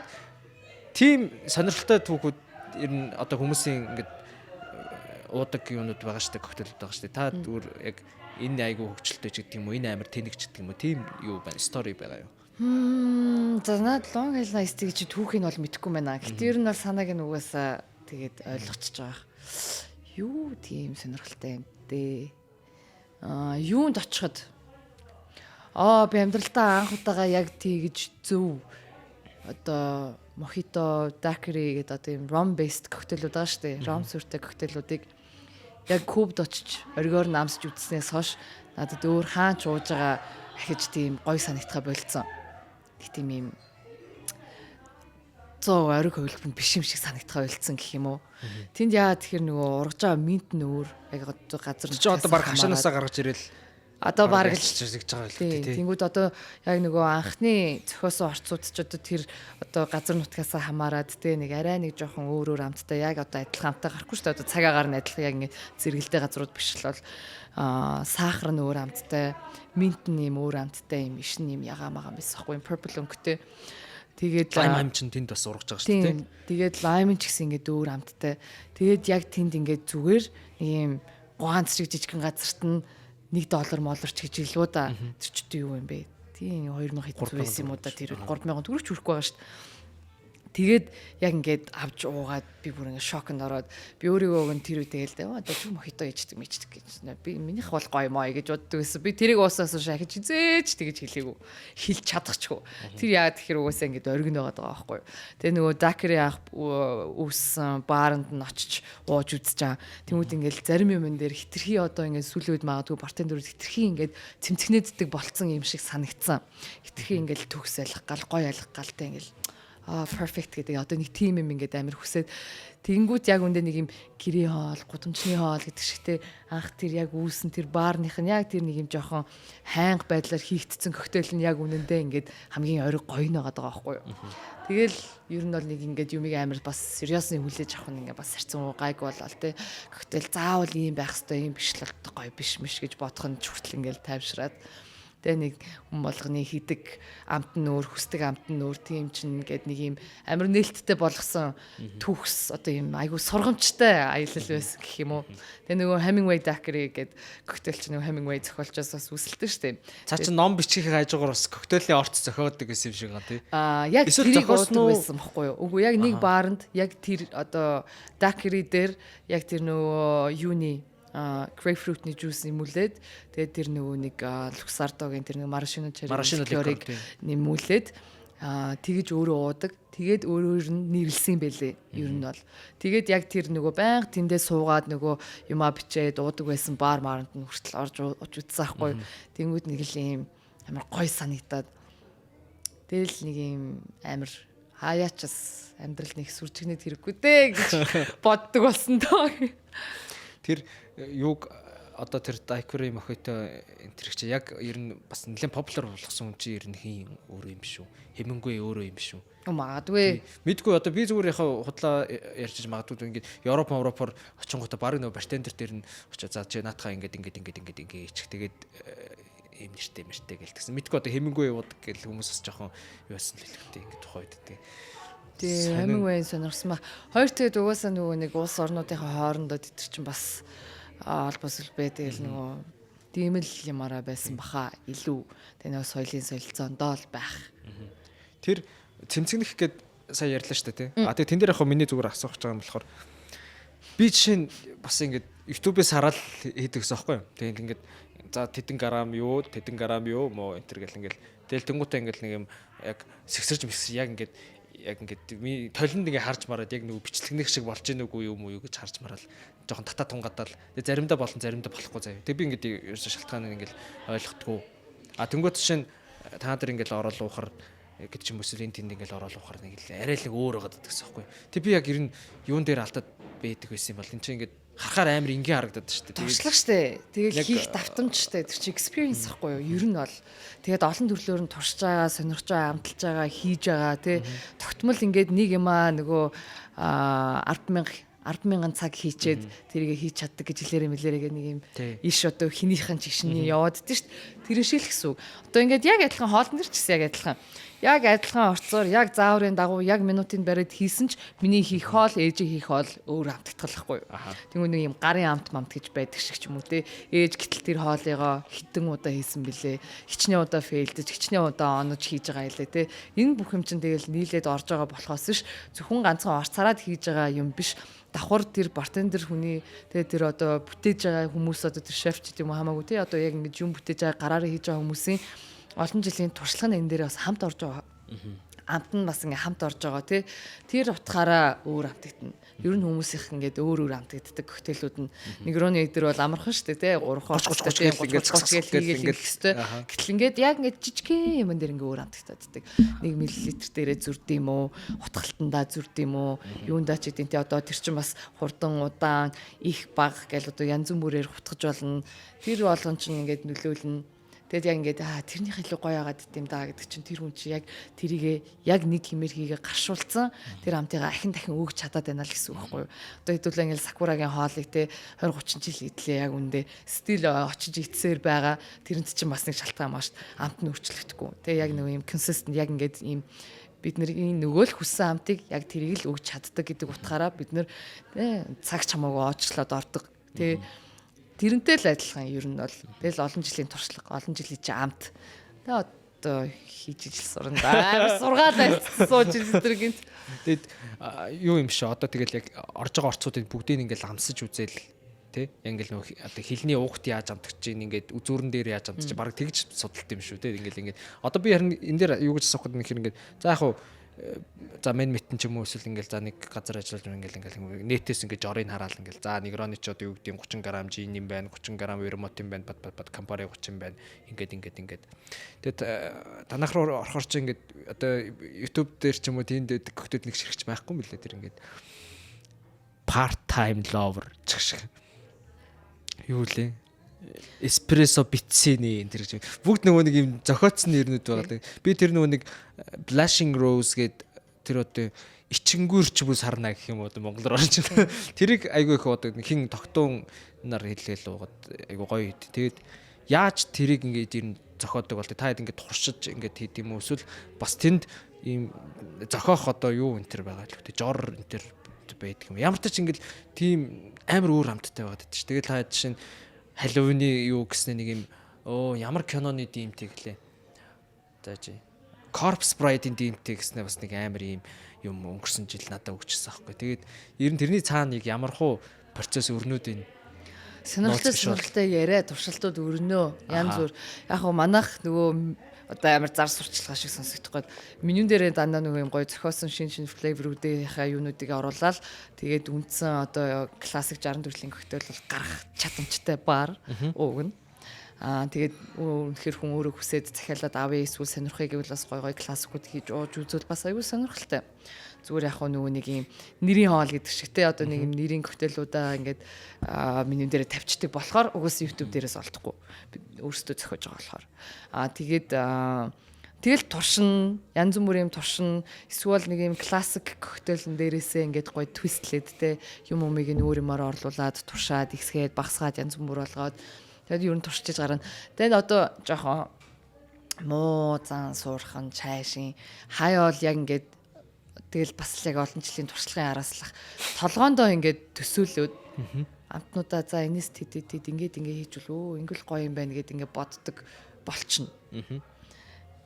тийм сонирхолтой түүхүүд ер нь одоо хүмүүсийн ингээд уудаг юмнууд байгаа штэ коктейлүүд байгаа штэ. Та зүгээр яг энэ айгүй хөвгчлөлтэй ч гэдэг юм уу, энэ амар тэнэгч гэдэг юм уу, тийм юу байна, стори байгаа юу? За над Long Island Ice Tea гэж түүхийг бол мэдэхгүй байна. Гэтэ ер нь бол санааг нь угаасаа тэгээд ойлгочихж байгаа. Юу тийм сонирхолтой юм дээ. Юунд очиход би амьдралтаа анх удаага яг тэгж зөв одоо mojito, daiquiri гэдэг одоо юм rum based коктейлүүд байгаа шүү дээ. Ром сүртэй коктейлүүдийг яг кубд очиж оргиор намсж үзснээс хойш надад өөр хаач ууж байгаа ахиж тийм гой санагдхаа болцсон. Тийм юм 100 ориг хөвлөмж биш юм шиг санагдхаа болцсон гэх юм уу. Тэнд яа тэгэхээр нөгөө ургаж байгаа минт нь өөр яг газар чи одоо баг хашаанаасаа гаргаж ирэл одоо бараг л чижигж байгаа л тийм. Тэнгүүд одоо яг нөгөө анхны зөхиосон орцууд ч одоо тэр одоо газар нутгаас хамаарад те нэг арай нэг жоохон өөр амттай яг одоо адилхан амттай гарахгүй шүү дээ. Одоо цагаагаар нь адилхан яг ингэ зэрэгэлдээ газрууд биш л бол сахар нь өөр амттай, минт нь юм өөр амттай юм ишин юм ягаамагаа байсан хгүй purple өнгөтэй. Тэгээд лайм чинь тэнд бас ургаж байгаа шүү дээ. Тэгээд лайм ч гэсэн ингэ өөр амттай. Тэгээд яг тэнд ингэ зүгээр нэг юм ганц жижигхэн газарт нь $1 молор ч гэж илүү да. Тэр ч юу юм бэ? Тийм 2000 хэд байсан юм уу да тэр 3000 төгрөг ч хүрэхгүй байгаа шүү дээ. Тэгээд яг ингээд авч уугаад би бүр ингээд шокнд ороод би өөрийгөө өгөн тэр үедээ л дээ одоо ч мохито ичдэг мичдэг гэж би минийх бол гоё маа гэж боддог байсан. Би тэрийг уусаас шахиж хизээч тэгэж хэлээгүй. Хэлж чадахчгүй. Тэр яа тэгэхээр угаасаа ингээд оргин байгаа байхгүй юу. Тэгээ нөгөө дакри ах үүссэн бааранд нь очиж ууж үзэж байгаа. Тэмүүд ингээд зарим юмн дээр хитрхи одоо ингээд сүлүүд магадгүй бартендерүүд хитрхи ингээд цэмцгнээддэг болцсон юм шиг санагдсан. Хитрхи ингээд төгс ялах гал гоё ялах галтай ингээд perfect гэдэг одоо нэг тим юм ингээд амар хүсээд тэгэнгүүт яг үндэ нэг юм гэрээ хоол, гудамжны хоол гэдэг шигтэй анх тэр яг үүсэн тэр баарных нь яг тэр нэг юм жоохон хайнг байдлаар хийгдсэн коктейл нь яг үнэндээ ингээд хамгийн ориг гоё нэгээд байгаа байхгүй юу. Тэгэл ер нь бол нэг ингээд юмыг амар бас сериосны хүлээж авах нь ингээд бас харцсан гайг болол те коктейл заавал ийм байх хэвээр юм биш л гоё биш миш гэж бодох нь хүртэл ингээд тайвшраад тэгээ нэг хүн болгоны хидэг амт нь өөр хүсдэг амт нь өөр тийм чинь ингээд нэг юм амар нээлттэй болгосон түүхс одоо юм айгу сургамжтай аялал байсан гэх юм уу. Тэгээ нөгөө Hemingway Daiquiri гэдэг коктейл чинь нөгөө Hemingway зохиолчоос бас үсэлдэг шүү дээ. Цаа чи ном бичихийг хажуугаар бас коктейлийн орц зохиодог гэсэн юм шиг байгаа тий. Яг тэрийг уудаг байсан байхгүй юу. Үгүй яг нэг бааранд яг тэр одоо Daiquiri дээр яг тэр нөгөө юуны grapefruit-ний juice нэмүүлээд тэгээд тэр нөгөө нэг Luxardo-гийн тэр нэг maraschino cherry-ийг нэмүүлээд тэгэж өөрөө уудаг. Тэгээд өөрөөр нь нэрлсэн байлээ. Ер нь бол. Тэгээд яг тэр нөгөө байнга тэндээ суугаад нөгөө юмаа бичээд уудаг байсан баар маранд нь хүртэл орж үзсэн байхгүй. Тэнгүүд нэг л юм амар гоё санагдаад. Тэгэл нэг юм амар хаяачс амьдрал нэг сүрчгнэд хэрэггүй дээ гэж боддог болсон доо. Тэр юуг одоо тэр Daiquiri мохито энэ тэр чи яг ер нь бас нэлээд популяр болгосон хүн чи ер нь хийн өөрөө юм биш үү? Hemingway өөрөө юм биш үү? Магадгүй. Мэдгүй одоо би зүгээр яхаа худлаа ярьж магадгүй ингээд Европоор очингуудаа баг нөө бартендер дээр нь очиж за чи наатахаа ингээд ичих тэгээд ийм нэртэй мэртэй гэлтгсэн. Мэдгүй одоо Hemingway ууд гэл хүмүүс бас жоохон юу байсан л хэлэхтэй ингээд тухайд тий. Тэгээ Hemingway сонирхсан ба. Хоёр тэгээд угаасаа нөгөө нэг улс орнуудынхаа хоорондоо тэр чинь бас албас үлбэ тэгэл нөгөө тийм л ямаараа байсан баха илүү тэгээ нөгөө соёлын солилцоондоо л байх. Тэр цэмцгнэх гээд сая ярьлаа шүү дээ тий. Тэгээ тэн дээр яг миний зүгээр асуух гэж байгаа юм болохоор би жишээ нь бас ингээд YouTube-ээс хараад хийдэг гэсэн аахгүй юу. Тэгээд ингээд за тэдэн грамм юу мó энэ төр гэл ингээд тэгэл тэнгуүтээ ингээд нэг юм яг сэгсэрж яг ингээд толинд ингээ харж мараад яг нөгөө бичлэгнэх шиг болж ийн үгүй юм уу юу гэж харж мараад жоохон татаа тунгадаал тэгээ заримдаа болон заримдаа болохгүй заяа. Тэгээ би ингээд ерөөсө шалтгааныг ингээл ойлгохгүй. Тэнгуут жишээ нь та нар ингээл орол уухаар гэдэг ч юм уу энэ тэнд ингээл орол уухаар нэг л арай л өөр байгаа гэсэн байхгүй. Тэг би яг ер нь юун дээр алдаад байдаг байсан юм бол энэ чинь ингээд харахаар амар ингийн харагдаад шүү дээ. Туршлага шүү дээ. Тэгэл хийх давтамжтай тэр чи experience ахгүй юу? Ер нь бол тэгээд олон төрлөөр нь туршиж байгаа, сонирхож байгаа, амталж байгаа, хийж байгаа тий. Тогтмол ингээд нэг юмаа нөгөө 10,000 цаг хийчээд тэрийг хийж чаддаг гэж хэлээрээ мэлээрээ нэг юм иш одоо хинийхэн чигшний яваад дий шүү дээ. Тэр шиг л гэсэн үг. Одоо ингээд яг адилхан хоолн дэр ч гэсэн яг адилхан. Яг адилхан орцоор яг зааврын дагуу яг минутын бариад хийсэн ч миний хийх хоол ээжийн хийх хоол өөр амтгатгалахгүй юу. Тэнгүү нэг юм гарын амт гэж байдаг шиг ч юм уу те. Ээж гэтэл тэр хоолыгоо хитэн удаа хийсэн бэлээ. Хичнээн удаа фейлдэж, хичнээн удаа онож хийж байгаа илээ те. Энэ бүх юм чинь тэгэл нийлээд орж байгаа болохоос ш зөвхөн ганцхан орцараад хийж байгаа юм биш. Давхар тэр бартендер хүний тэгээ тэр одоо бүтээж байгаа хүмүүс одоо тэр шеф ч гэдэг юм хамаагүй тий одоо яг ингэж юм бүтээж байгаа гараараа хийж байгаа хүмүүсийн олон жилийн туршлага нь энэ дээр бас хамт орж байгаа. Амт нь бас ингээ хамт орж байгаа тий. Тэр утгаараа өөр амтгдана. Ер нь хүмүүсийнх ингээд өөр амтгддаг коктейлүүд нь Negroni дээр бол амархан шүү дээ тий 3 хоолой хийгээл хэвчтэй. Гэтэл ингээд яг ингээд жижигхэн юм дээр ингээ өөр амтгддаг. 1 мл дээрээ зүрд юм уу? Утгалтандаа зүрд юм уу? Юундаа ч гэдэг тий одоо тэр чинь бас хурдан удаан их баг гэл одоо янз бүрээр хутгаж болно. Тэр болгон чинь ингээд нөлөөлнө. Тэгэд яг ингээд тэрнийх илүү гоё яагаад гэдэм даа гэдэг чинь тэр хүн чи яг тэрийгэ яг нэг хэмээр хийгээ гаршуулсан тэр амтыгаа ахин дахин өгч чадаад байна л гэсэн үг байхгүй юу. Одоо хэдүүлээ ингээд Сакурагийн хоолыг те 20-30 жил идлээ яг үндэ стил очиж ицсээр байгаа тэрэнд чинь бас нэг шалтгаан маш амт нь өөрчлөгдөхгүй. Тэгээ яг нэг юм consistent яг ингээд ийм бид нэр энэ нөгөө л хүссэн амтыг яг тэрийг л өгч чаддаг гэдэг утгаараа бид нэр цаг чамаагүй оочлоод ордог. Тэгээ тэрнтэй л адилхан ер нь бол тэгэл олон жилийн туршлага, олон жилийн амт. Тэгээ одоо хийж ижил сурна да. Сургаалаа сууж тэр гинт. Тэгэд юу юм шиг одоо тэгэл яг орж байгаа орцуудыг бүгдийг ингээл амсаж үзээл тий. Ингээл нөх одоо хилний уугт яаж амтгаж ийн ингээд үзүүрэн дээр яаж амтгаж баг тэгж судалт юм шүү тий. Ингээл ингээд одоо би харин энэ дээр юу гэж асуухад нэг хэрэг ингээд за яг хуу за мен мэтэн ч юм уу эсвэл ингээл за нэг газар ажиллаж ингээл нэтээс ингээд жорыг хараал ингээл за негроны ч одоо юу гэдэг 30 г жин юм байна 30 г вермут юм байна бат компари 30 юм байна ингээд тэгэд танах руу орохоор чи ингээд одоо YouTube дээр ч юм уу тийм гөхтөд нэг ширхэж байхгүй мөлий тэр ингээд part time lover гэх шиг юу лээ эспрессо битсэний энэ тэр бүгд нөгөө нэг юм зохиоцсон нэрнүүд байгаа. Би тэр нөгөө нэг blushing rose гээд тэр одоо ичингүүрч бүс харна гэх юм уу монголоор орж байна. Тэрийг айгүй их одоо хин тогтун нар хэлгээл уугаад айгүй гоё хэд. Тэгээд яаж тэрийг ингээд ер нь зохиодог бол та хэд ингээд туршиж ингээд хийд юм уу эсвэл бас тэнд ийм зохиох одоо юу энэ төр байгаа л үү. Жор энэ төр байдаг юм. Ямар ч ч ингээд тийм амар өөр хамттай байгаад байдаг ш. Тэгээд та жишээ нь Halloween-ы юу гэснэ нэг юм ямар киноны димтэй гэлээ. За чи Corpse Bride-ийн димтэй гэснэ бас нэг амар юм өнгөрсөн жил надад өгчсэн аахгүй. Тэгээд ер нь тэрний цаана нэг ямархуу процесс өрнөд байна. Сонирхолтой яриа туршилтууд өрнөө янз бүр. Яг хөө манайх нөгөө одоо амар зар сурчлагаа шиг сонсогдох гээд менюн дээрээ дандаа нөгөө юм гоё зохиосон шин флейворүүдийнхаа юунуудыг оруулаад тэгээд үндсэн одоо классик 60 төрлийн коктейл бол гарах чадамжтай бар ууг нь. Тэгээд үнэхээр хүн өөрөө хүсээд захиалаад авъя эсвэл сонирхыг гэвэл бас гоё классикууд хийж ууж үзвэл бас аюул сонирхолтой. Зүгээр яг нөгөө нэг юм нэрийн хоол гэдэг шиг те одоо нэг юм нэрийн коктейлуудаа ингээд менюн дээрээ тавьчихдаг болохоор угсаа YouTube дээрээс олдохгүй өөрсдөө зохиож байгаа болохоор тэгэл туршин янз бүрийн туршин эсвэл нэг юм классик коктейлн дээрээсээ ингээд гоё твистлээд те юм өмийг нь өөр юмар орлуулад туршаад ихсгээд багсгаад янз бүр болгоод тэгээд ер нь туршиж гарна. Тэгээд одоо жоохон муу зан суурхан чайшин хаяа бол яг ингээд тэгэл бас л яг олон жилийн туршлагын араслах толгоондоо ингээд төсөөлөөд амтнуудаа за энэс тэд ингээд хийж үлөө ингээл гоё юм байна гэд ингээд боддог болчихно.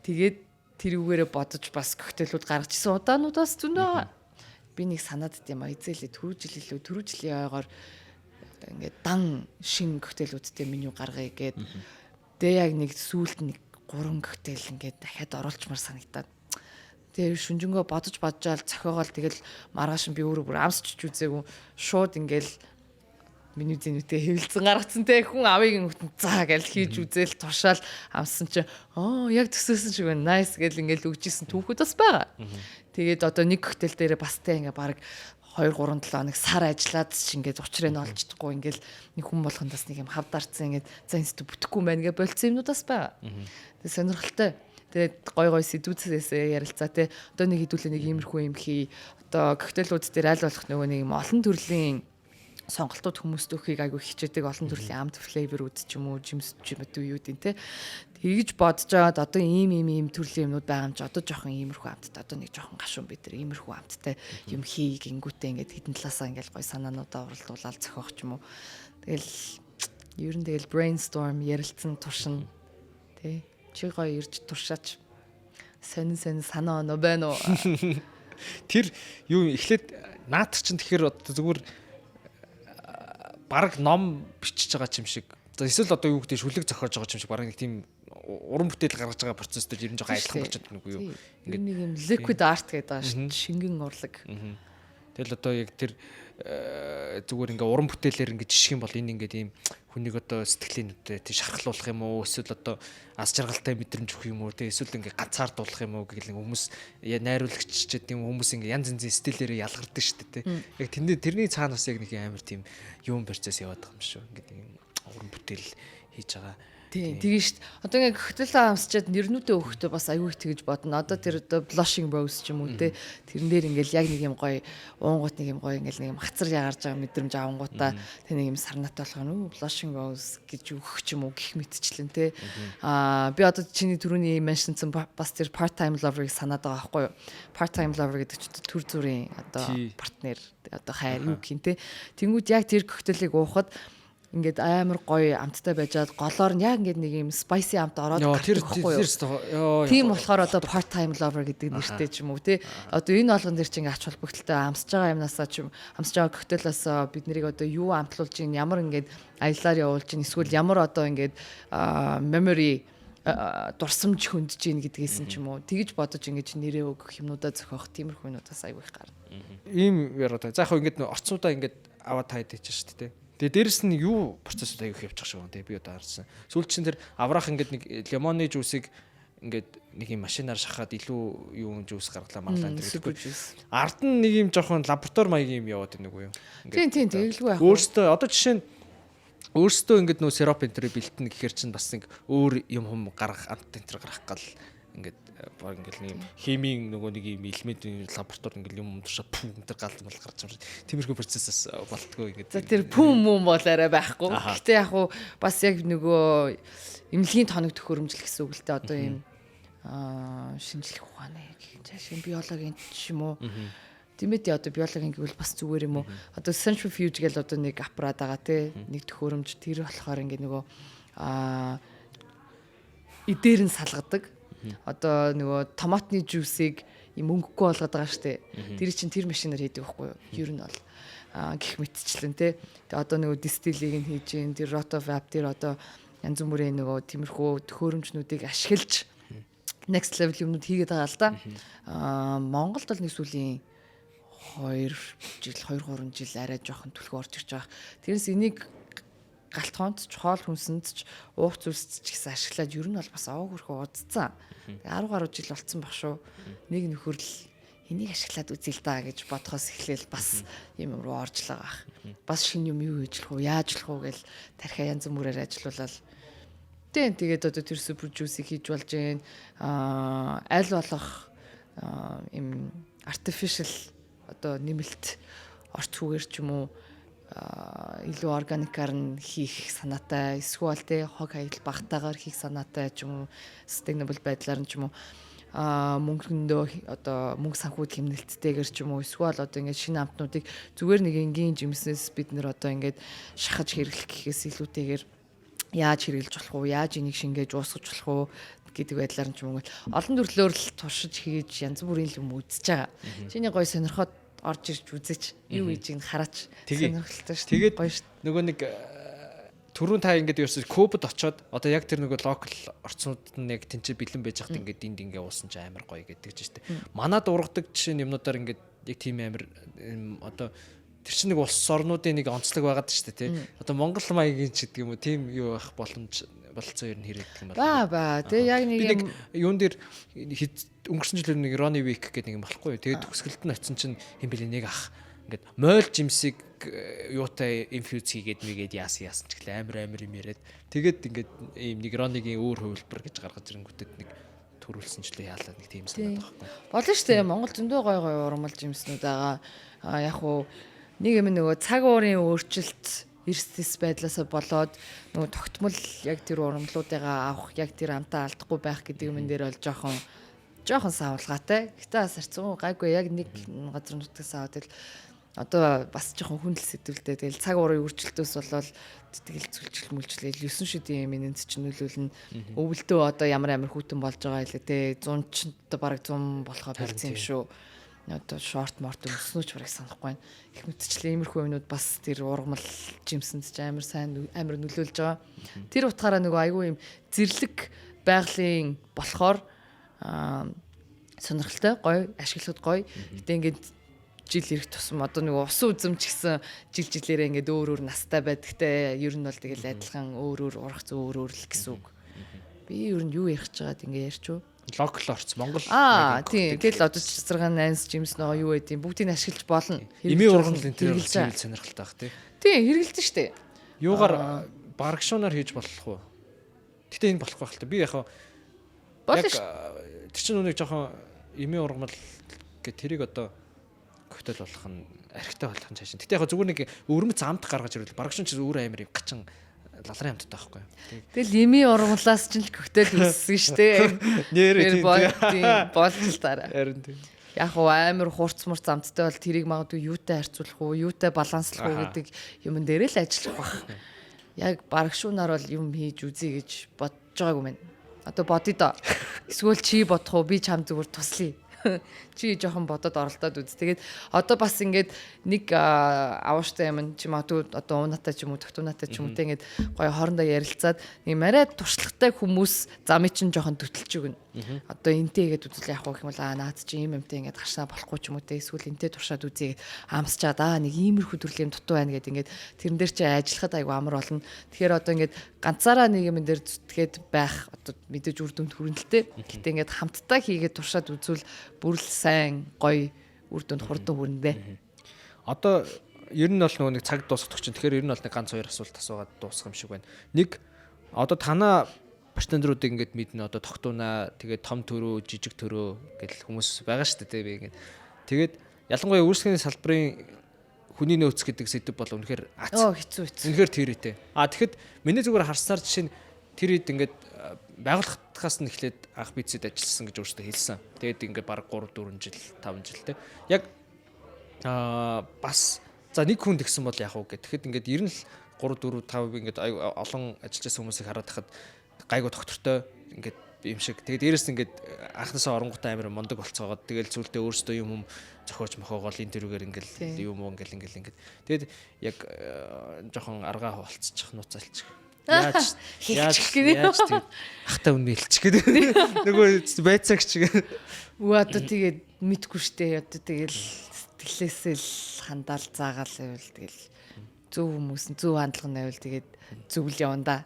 Тэгээд тэрүүгээрээ бодож бас коктейлүүд гаргаж исэн удаануудаас зөнөө би нэг санаад дим эзэлээ түрүү жилийн ойгоор ингээд дан шин коктейлүүдтэй меню гаргая гэд тэгээ яг нэг сүүлд нэг 3 коктейл ингээд дахиад оруулчмаар санагдаад тэгээ шүнжэнгөө бодож жаал цохиогоол тэгэл маргааш би өөрөө бүр амсч үзээгүй шууд ингээл меню зэнүүтэй хэвлэлцэн гаргацсан те хүн авыг нүтэн заа гэж хийж үзээл тушаал амссан чи яг төсөөсөн шиг байна nice гэл ингээл өгчээсэн түүхүүд бас байгаа. Тэгээд одоо нэг коктейл дээрээ бас те ингээ баг 2-3-7 хоног сар ажиллаад чи ингээд учрыг нь олж чадахгүй ингээл нэг хүн болгондас нэг юм хавдарцсан ингээд за инсту бүтэхгүй байна гэж болцсон юмнуудаас байгаа. Тэгээд сонирхолтой. Тэгээд гой сэдвүүдсээс ярилцаа те одоо нэг хэдүүлээ нэг иймэрхүү юм хий одоо коктейлүүд дээр аль болох нөгөө нэг юм олон төрлийн сонголтууд хүмүүст өгөхийг айгүй хичээдэг олон төрлийн амт флейворүүд ч юм уу жимс юудын те тэгж бодож аваад одоо ийм төрлийн юмнууд байгаа юм чи одоо жоохон иймэрхүү амттай одоо нэг жоохон гашуун бид нар иймэрхүү амттай юм хий гингүүтээ ингээд хитэн талаасаа ингээд гой санаануудаа уралдуулаад зохиох ч юм уу тэгэл ер нь тэгэл brainstorm ярилцсан туршин те чи гоё ирж туршаач сонин санаа оноо байна уу тэр юу эхлээд наад чинь тэгэхээр зүгээр бараг ном бичиж байгаа юм шиг. За эсвэл одоо юу гэдэг шүлэг зохиож байгаа юм шиг бараг нэг тийм уран бүтээл гаргаж байгаа процесстэй ер нь жоохон адилхан болчиход байна уу юу. Ингээд нэг юм liquid art гэдэг байгаа шүү. Шингэн урлаг. Тэгэл одоо яг тэр зүгээр ингээ уран бүтээлээр ингээ жишг юм бол энэ ингээ тийм хүнийг одоо сэтгэлийн үедээ тийм шархлуулах юм уу эсвэл одоо аз жаргалтай мэдрэмж өгөх юм уу тийм эсвэл ингээ ганцаардуулах юм уу гэх юм хүмүүс найруулагч ч тийм хүмүүс ингээ янз янзын стилээрээ ялгардаг шүү дээ тийм яг тэрний цаана бас яг нэг амар тийм юм процесс яваад байгаа юм шүү ингээ уран бүтээл хийж байгаа. Тийм шүү дээ. Одоо ингээ коктейл амсчаад нэрнүүдээ өгөхдөө бас аюу их тэгж бодно. Одоо тэр одоо blushing rose ч юм уу те тэрэн дээр ингээл яг нэг юм гоё уунгууд нэг юм гоё ингээл нэг юм хацар ягарж байгаа мэдрэмж авангуудаа тэг нэг юм сарнатай болох нь blushing rose гэж өгөх ч юм уу гих мэтчлэн те би одоо чиний түрүүний mentionсан бас тэр part time lover-ыг санаад байгаа байхгүй юу? Part time lover гэдэг чинь төр зүрийн одоо партнер одоо хайр юу гин те тэнгууд яг тэр коктейлийг уухад ингээд амар гоё амттай байжгаад голоор нь яг ингээд нэг юм spicy амт ороод тийм болохоор одоо part time lover гэдэг нэртэй ч юм уу тий. Одоо энэ болгон дээр чинь ач холбогдолтой амсж байгаа юмнасаа ч амсж байгаа коктейлээс бид нарыг одоо юу амтлуулж ийн ямар ингээд аяллаар явуулж ийн эсвэл ямар одоо ингээд memory дурсамж хөндөж ийн гэдгээс нь ч юм уу тэгж бодож ингэж нэрээ өгөх юмнуудаа зохиох тиймэрхүү юмудаас аягүй их гарна. Ийм яриад. За яг ингээд орцуудаа ингээд аваад таад хийж шүү дээ. Тэгээ дээрэс нь юу процессыг аягүй явчих шиг байна. Би одоо харсан. Сүүлд чинь тэр авраах ингээд нэг лимоны жуусыг ингээд нэг юм машинаар шахаад илүү юу жуус гаргалаа маглаа гэдэг. Ард нь нэг юм жоохон лаборатори маягийн юм яваад байна уу юу? Тийм тэгэлгүй яг. Өөртөө одоо жишээ нь өөртөө ингээд нөө сироп энтер бэлтэн гэхэр чинь бас нэг өөр юм гаргах амт энтер гаргах гал ингээд баг ингээд нэг химийн нөгөө нэг юм элементийн лаборатори ингээд юм унтшаа пүм энэ гал мал гарч байгаа. Тиймэрхүү процессаас болтгоо ингээд. За тэр пүм юм бол арай байхгүй. Гэтэ яг уу бас яг нөгөө эмнэлгийн тоног төхөөрөмжл гэсэн үг л дээ одоо юм шинжлэх ухааны жишээ биологийн ч юм уу. Тэмээд одоо биологийн гэвэл бас зүгээр юм уу. Одоо centrifuge гэл одоо нэг аппарат байгаа тий. Нэг төхөөрөмж тэр болохоор ингээд нөгөө эдээр нь салгадаг. Одоо нөгөө томатны жуусыг юм өнгөхгүй болгоод байгаа штэ. Тэр чинь тэр машинаар хийдэг байхгүй юу? Ер нь бол гих мэтчлэн те. Тэгээ одоо нөгөө дистиллийг нь хийж гин тэр rotovap тэр одоо янз бүрийн нөгөө тиймэрхүү төхөөрөмжнүүдийг ашиглаж next level юмнууд хийгээд байгаа л да. Монголд бол нэг сүүлийн 2 жил 2-3 жил арай жоохон түлхүү орж ирж байгаа. Тэрнээс энийг галтгоонд ч хоол хүнсэнд ч уух зүйлсд ч гэсэн ашиглаад ер нь бол бас аваа хөрхөө удцсан. 10 гаруй жил болцсон баг шүү. Нэг нөхөрл энийг ашиглаад үзье л да гэж бодхоос эхлээл бас юм руу орж л байгаа. Бас шинэ юм юу хийжлэх үү, яажлах уу гэл тархиа янз бүрээр ажилуулаад тэгээд одоо тэр супер жуусийг хийж болж гэн аль болох им artificial одоо нэмэлт орц хүгээр ч юм уу илүү органикаар нь хийх санаатай эсвэл тэ хог хаягдал багтаагаар хийх санаатай ч юм уу sustainable байдлаар нь ч юм уу мөнгөндөө одоо мөнгө санхүүд хэмнэлттэйгэр ч юм уу эсвэл одоо ингээд шинэ амтнуудыг зүгээр нэг энгийн жимснээс бид нэр одоо ингээд шахаж хэрэглэх гэхээс илүүтэйгээр яаж хэрэглэж болох уу яаж энийг шингээж уусгаж болох уу гэдэг байдлаар нь ч юм уу олон төрлөөр л туршиж хийж янз бүрийн юм үзэж байгаа. Чиний гой сонирхоод орж ирж үзэж юу ийжийг хараач сонирхолтой шүү. Тэгээд нөгөө нэг түрүүн та ингээд ерөөсөй Кубад очоод одоо яг тэр нөгөө локал орцнууд нь яг тэнцээ бэлэн байж хахад ингээд энд ингээ уусан ч амар гоё гэдэг ч штэ. Манад ургадаг жишээ нь юмнуудаар ингээд яг тийм амар одоо тэр чинь нэг улс орнуудын нэг онцлог байгаад штэ тий. Одоо Монгол маягийн ч гэдэг юм уу тийм юу байх боломж болцоо ер нь хэрэгдэх юм байна. Баа тий яг нэг юун дээр өнгөрсөн жилээр нэг Ronnie Week гэдэг нэг юм болохгүй. Тэгээд төгсгөлд нь очсон чинь хэм бэлээ нэг ах ингээд мойл жимсийг юутай инфьюз хийгээд мэгээд яасан ч гэлээ амар юм яриад тэгээд ингээд ийм нэг Ronnie-гийн өөр хувилбар гэж гаргаж ирэнгүүтэд нэг төрүүлсэнчлээ яалаа нэг тийм санаад байхгүй. Болно шүү дээ. Монгол зөндөө гой урмал жимснүүд байгаа. Яг уу нэг юм нөгөө цаг уурын өөрчлөлт эрсдэс байдлаасаа болоод нөгөө тогтмол яг тэр урамлуудыгаа авах яг тэр амтаа алдахгүй байх гэдэг юм дээр бол жоохон савлгаатай. Гэтэ бас харцсан гайгүй яг нэг газар нутгаас аваад тэл одоо бас жоохон хүндэл сэдвэлтэй. Тэгэл цаг уурын өөрчлөлтөөс болоод тэгэл зүлжил мүлжлэл 9 шидийн эмэнэнд ч нөлөөлнө. Өвөлдөө одоо ямар хүүтэн болж байгаа хэлээ те 100 ч бараг 100 болохоо болцсон юм шүү. Одоо шорт морт өснөөч бараг санахгүй байна. Их мэдчлээ иймэрхүү юмнууд бас тэр ургамал жимсэнд ч амар сайн амар нөлөөлж байгаа. Тэр утгаараа нөгөө айгүй юм зэрлэг байгалийн болохоор сонирхолтой гоё ашиглахад гоё. Гэтэ ингээд жил ирэх тусам одоо нөгөө усан үзэмч гэсэн жилээрээ ингээд өөр настай байдагтай ер нь бол тэгэл адилхан өөр урах зөө өөр л гэсэн үг. Би ер нь юу ярих гэж байгаад ингээд ярьчуу. Локал орц Монгол. Тийм. Тэгэл одоо цэцэргэн найнс жимс нөгөө юу байдیں۔ Бүгдийг ашиглаж болно. Эми ургамал энэ төр сонирхолтой байх тий. Тийм, хэрэгэлдэж штэ. Юугаар барагшуунаар хийж болох уу? Гэтэ энэ болохгүй байх л та. Би яхаа болно ш. Тэр чинь нүг жоохон эми ургамал гэх тэрийг одоо коктейл болох нь архитай болох нь цааш. Гэтэ яхаа зүгээр нэг өрмөц амт гаргаж ирвэл барагшуун ч өөр амар юм гачин лалрын амттай байхгүй. Тэгэл эми ургамлаас ч л коктейл үүссэн штэ. Нэр болж л дараа. Харин тийм. Яг уу амар хурц мурц амттай бол тэрийг магадгүй юутай харьцуулах уу, юутай баланслах уу гэдэг юмн дээр л ажиллах баг. яг барагшуунаар бол юм хийж үзье гэж бодож байгаагүй мэн. Одоо бодъё доо. Эсвэл чи бодох уу? Би чам зүгээр туслая. Чи жоохон бодоод оролдоод үз. Тэгээд одоо бас ингээд нэг авууштай юм чи магадгүй одоо унаатай ч юм уу, тогтунаатай ч юм уу те ингээд гоё хоорондоо ярилцаад нэг марай туршлагатай хүмүүс замыг чинь жоохон төтөлж өгнө. Одоо энтэй игээд үзэл яах вэ гэх юм бол наад чи ийм юмтай ингээд гарснаа болохгүй ч юм уу те эсвэл энтэй туршаад үзье амсчаад нэг иймэрхүү төрлийн дутуу байна гэд ингээд тэрэн дээр чи ажиллахад айгу амар болно. Тэгэхээр одоо ингээд ганцаараа нэг юм дээр зүтгээд байх одоо мэдээж үр дүнд хүрэнэлтэй. Гэтэ ингээд хамтдаа хийгээд туршаад үзвэл бүр л сайн гоё үр дүнд хурдан хүрнэ. Одоо ер нь бол нөгөө нэг цаг дуусах чинь тэгэхээр ер нь бол нэг ганц хоёр асуулт асуугаад дуусгах юм шиг байна. Нэг одоо танаа бартендеруудыг ингээд мэднэ одоо тогтуунаа тэгээд том төрөө жижиг төрөө гэл хүмүүс байгаа шүү дээ би ингээд тэгээд ялангуяа үүсгэний салбарын хүний нөөц гэдэг сэдв бол үнэхээр хэцүү. Үнэхээр тэрийтэй. Тэгэхэд миний зүгээр харснаар жишээ нь тэр хэд ингээд байгууллагатаас нь эхлээд анх бицэд ажилласан гэж өөртөө хэлсэн. Тэгээд ингээд баг 3 4 жил 5 жилтэй. Яг бас за нэг хүн тэгсэн бол яах вэ гэхэд ингээд ер нь л 3 4 5 ингээд олон ажиллаж байсан хүмүүсийг хараад тахад гайгүй доктортой ингээд юм шиг. Тэгээд дээрэс нь ингээд анхнаасаа оронготой амир мондөг болцоогоод тэгэл зүйлдээ өөртөө юм зохиож мохоогоол интервьюгээр ингээд юм уу ингээд. Тэгээд яг жоохон аргаа болцчих нууцалчих. Яаж тэгээд ахта үнэ хэлчих гэдэг. Нөгөө байцаагч чигээр. Одоо тэгээд мэдгүй штэ. Одоо тэгэл сэтгэлээсээ л хандаал заагаал байвал тэгэл зөв хүмүүс нь зөв хандлага навал тэгээд зөв л явна да.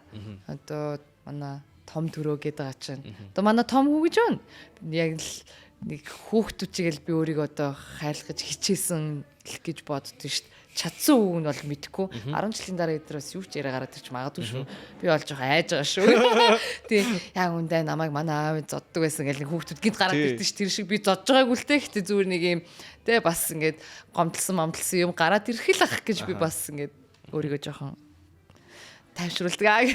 Одоо манай том төрөө гэдэг байгаа чинь. Одоо манай том хүү гэж байна. Яг л нэг хүүхдүүчгээл би өөрийгөө одоо хайлгаж хичээсэн гэж боддоо шүү дээ. Чадсан үг нь бол мэдхгүй. 10 жилийн дараа эдрээс юу ч яриа гараад ирч магадгүй шүү. Би бол жоох айж байгаа шүү. Тэг яг үндэ намайг манай аав зоддог байсан гэл хүүхдүүд гинт гараад ирдэ ш. Тэр шиг би зодж байгаагүй л те. Гэтэ зүгээр нэг юм тэ бас ингээд гомдлсон юм гараад ирэх л ах гэж би бас ингээд өөрийгөө жоохон тайвшруулдаг.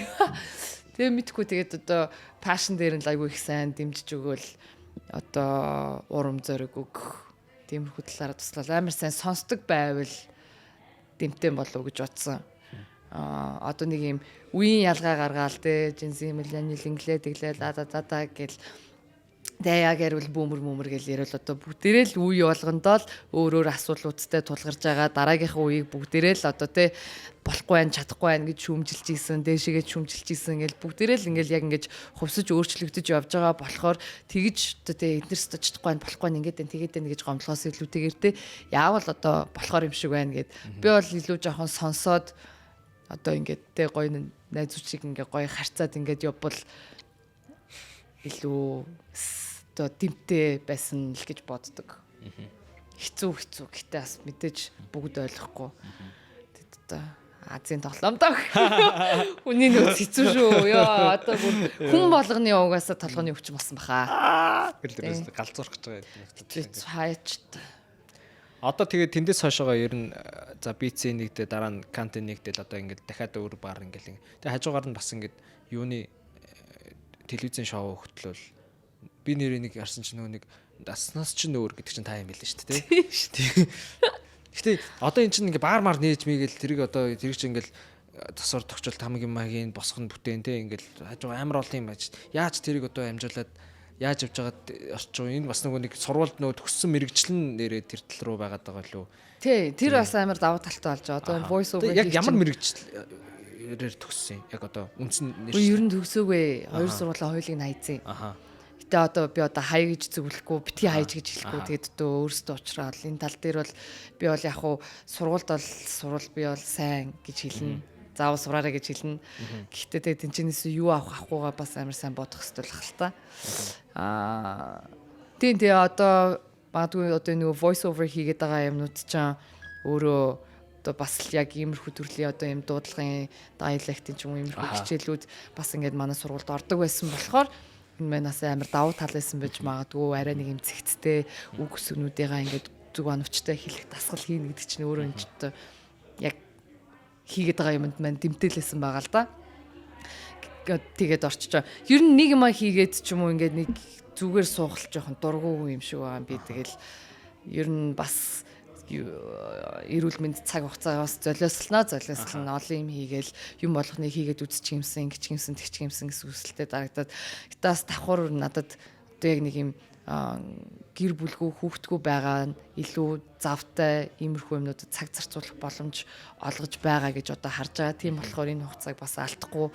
Тэгээ мэдхгүй тэгээд одоо пашн дээр нь айгүй их сайн дэмжиж өгөөл одоо урам зориг өгөх тиймэрхүү талаараа туслал амар сайн сонсдог байвал дэмтэн болов гэж бодсон. Одоо нэг юм үеийн ялгаа гаргаал те Gen-Z millennial инглээ тэглээ да гэл тэ яг ярил бүүмэр гэл ярил одоо бүгдээрээ л үе болгондоо л өөр асуулуудтай тулгарч байгаа дараагийнхаа үеийг бүгдээрээ л одоо те болохгүй байх чадахгүй байх гэж шүүмжилж ийсэн дээшээгээ шүүмжилж ийсэн гэл бүгдээрээ л ингээл яг ингэж хувьсаж өөрчлөгдөж явж байгаа болохоор тэгж одоо те эднэрс чадахгүй байх болохгүй ингээд тэгээд байна гэж гомдлоос илүүтэйгээр те яавал одоо болохоор юм шиг байна гэд би бол илүү жоохон сонсоод одоо ингээд те гоё найзууд шиг ингээд гоё харьцаад ингээд явбал илүү одоо дэмтэй байсан л гэж боддог. Хэцүү гэхдээ бас мэдээж бүгд ойлгохгүй. Тэгэд одоо Азийн тоглоомдог. Хүний нөөц хэцүү шүү. Яа одоо хүн болгоны угаасаа толгойн өвч болсон баха. Гэлээс галзуурах гэж байгаа. Хаяч. Одоо тэгээд тэндээс хойшоогоо ер нь за BC нэгдээ дараа нь контент нэгдэл одоо ингээд дахиад өөр баар ингээд. Тэгээд хажуугаар нь бас ингээд юуны телевизэн шоу хөтлөл би нэрээ нэг арсан чинь нөгөө нэг даснаас ч нөөр гэдэг чинь та юм байл шүү дээ тий. Гэтэ одоо эн чинь ингээ баар маар нээж мийгээл тэрийг одоо тэрийг чинь ингээл тасвар тогтчол тамаг юм магийн босгоно бүтээн тий ингээл хажуу амар олон юм байж. Яаж тэрийг одоо амжуулаад яаж явж байгаад орчих вэ? Энэ бас нэг сурвалд нөгөө төгссөн мэрэгчлэн нэрээ тэр тал руу байгаад байгаа лөө. Тий, тэр бас амар давуу талтай болж байгаа. Одоо voice over яг ямар мэрэгчлэр төгссөн яг одоо үндсэн нэр. Ер нь төгсөөгүй. Хоёр сургуулийн хоёулыг найзсан. Гэтэ одоо би одоо хай гэж зөвлөхгүй, битгий хайж гэж хэлэхгүй. Тэгээд одоо өөрсдөө уучраад энэ тал дээр бол би бол яг хуу сурвалд би бол сайн гэж хэлнэ. Заавал сураарай гэж хэлнэ. Гэхдээ тэгээд тэнцэнээс юу авахгүйгаа бас амар сайн бодох хэрэгтэй л хэл та. Тийм одоо магадгүй одоо нөгөө voice over хийгээд байгаа юмнууд чинь өөрөө одоо бас л яг иймэрхүү төрлийн одоо юм дуудлагын диалектын ч юм иймэрхүү хичээлүүд бас ингээд манай сургуульд ордог байсан болохоор энэ манаас амар давуу тал байсан байж магадгүй арай нэг юм цэгцтэй үг өсгнүүдийнхаа ингээд зүг оновчтой хэлэх дасгал хийнэ гэдэг чинь өөрөө энэ ч одоо яг хийгээд байгаа юмд маань дэмтэлсэн байгаа л да. Тэгээд орчиж. Ер нь нэг юм хийгээд ч юм уу ингээд нэг зүгээр суухал жоохон дургуугүй юм шиг байгаа юм би тэгэл ер нь бас эрүүл мэнд цаг хугацаагаас золиослно олон юм хийгээл юм болгоныг хийгээд үзчих юмсан ингэчих юмсан тэгчих юмсан гэсэн үсэлтэд дарагдаад гэтээс давхар надад одоо яг нэг юм гэр бүлгүй хүүхдгүй байгаа нь илүү завтай иймэрхүү юмнуудад цаг зарцуулах боломж олгож байгаа гэж одоо харж байгаа. Тийм болохоор энэ хугацааг бас алдахгүй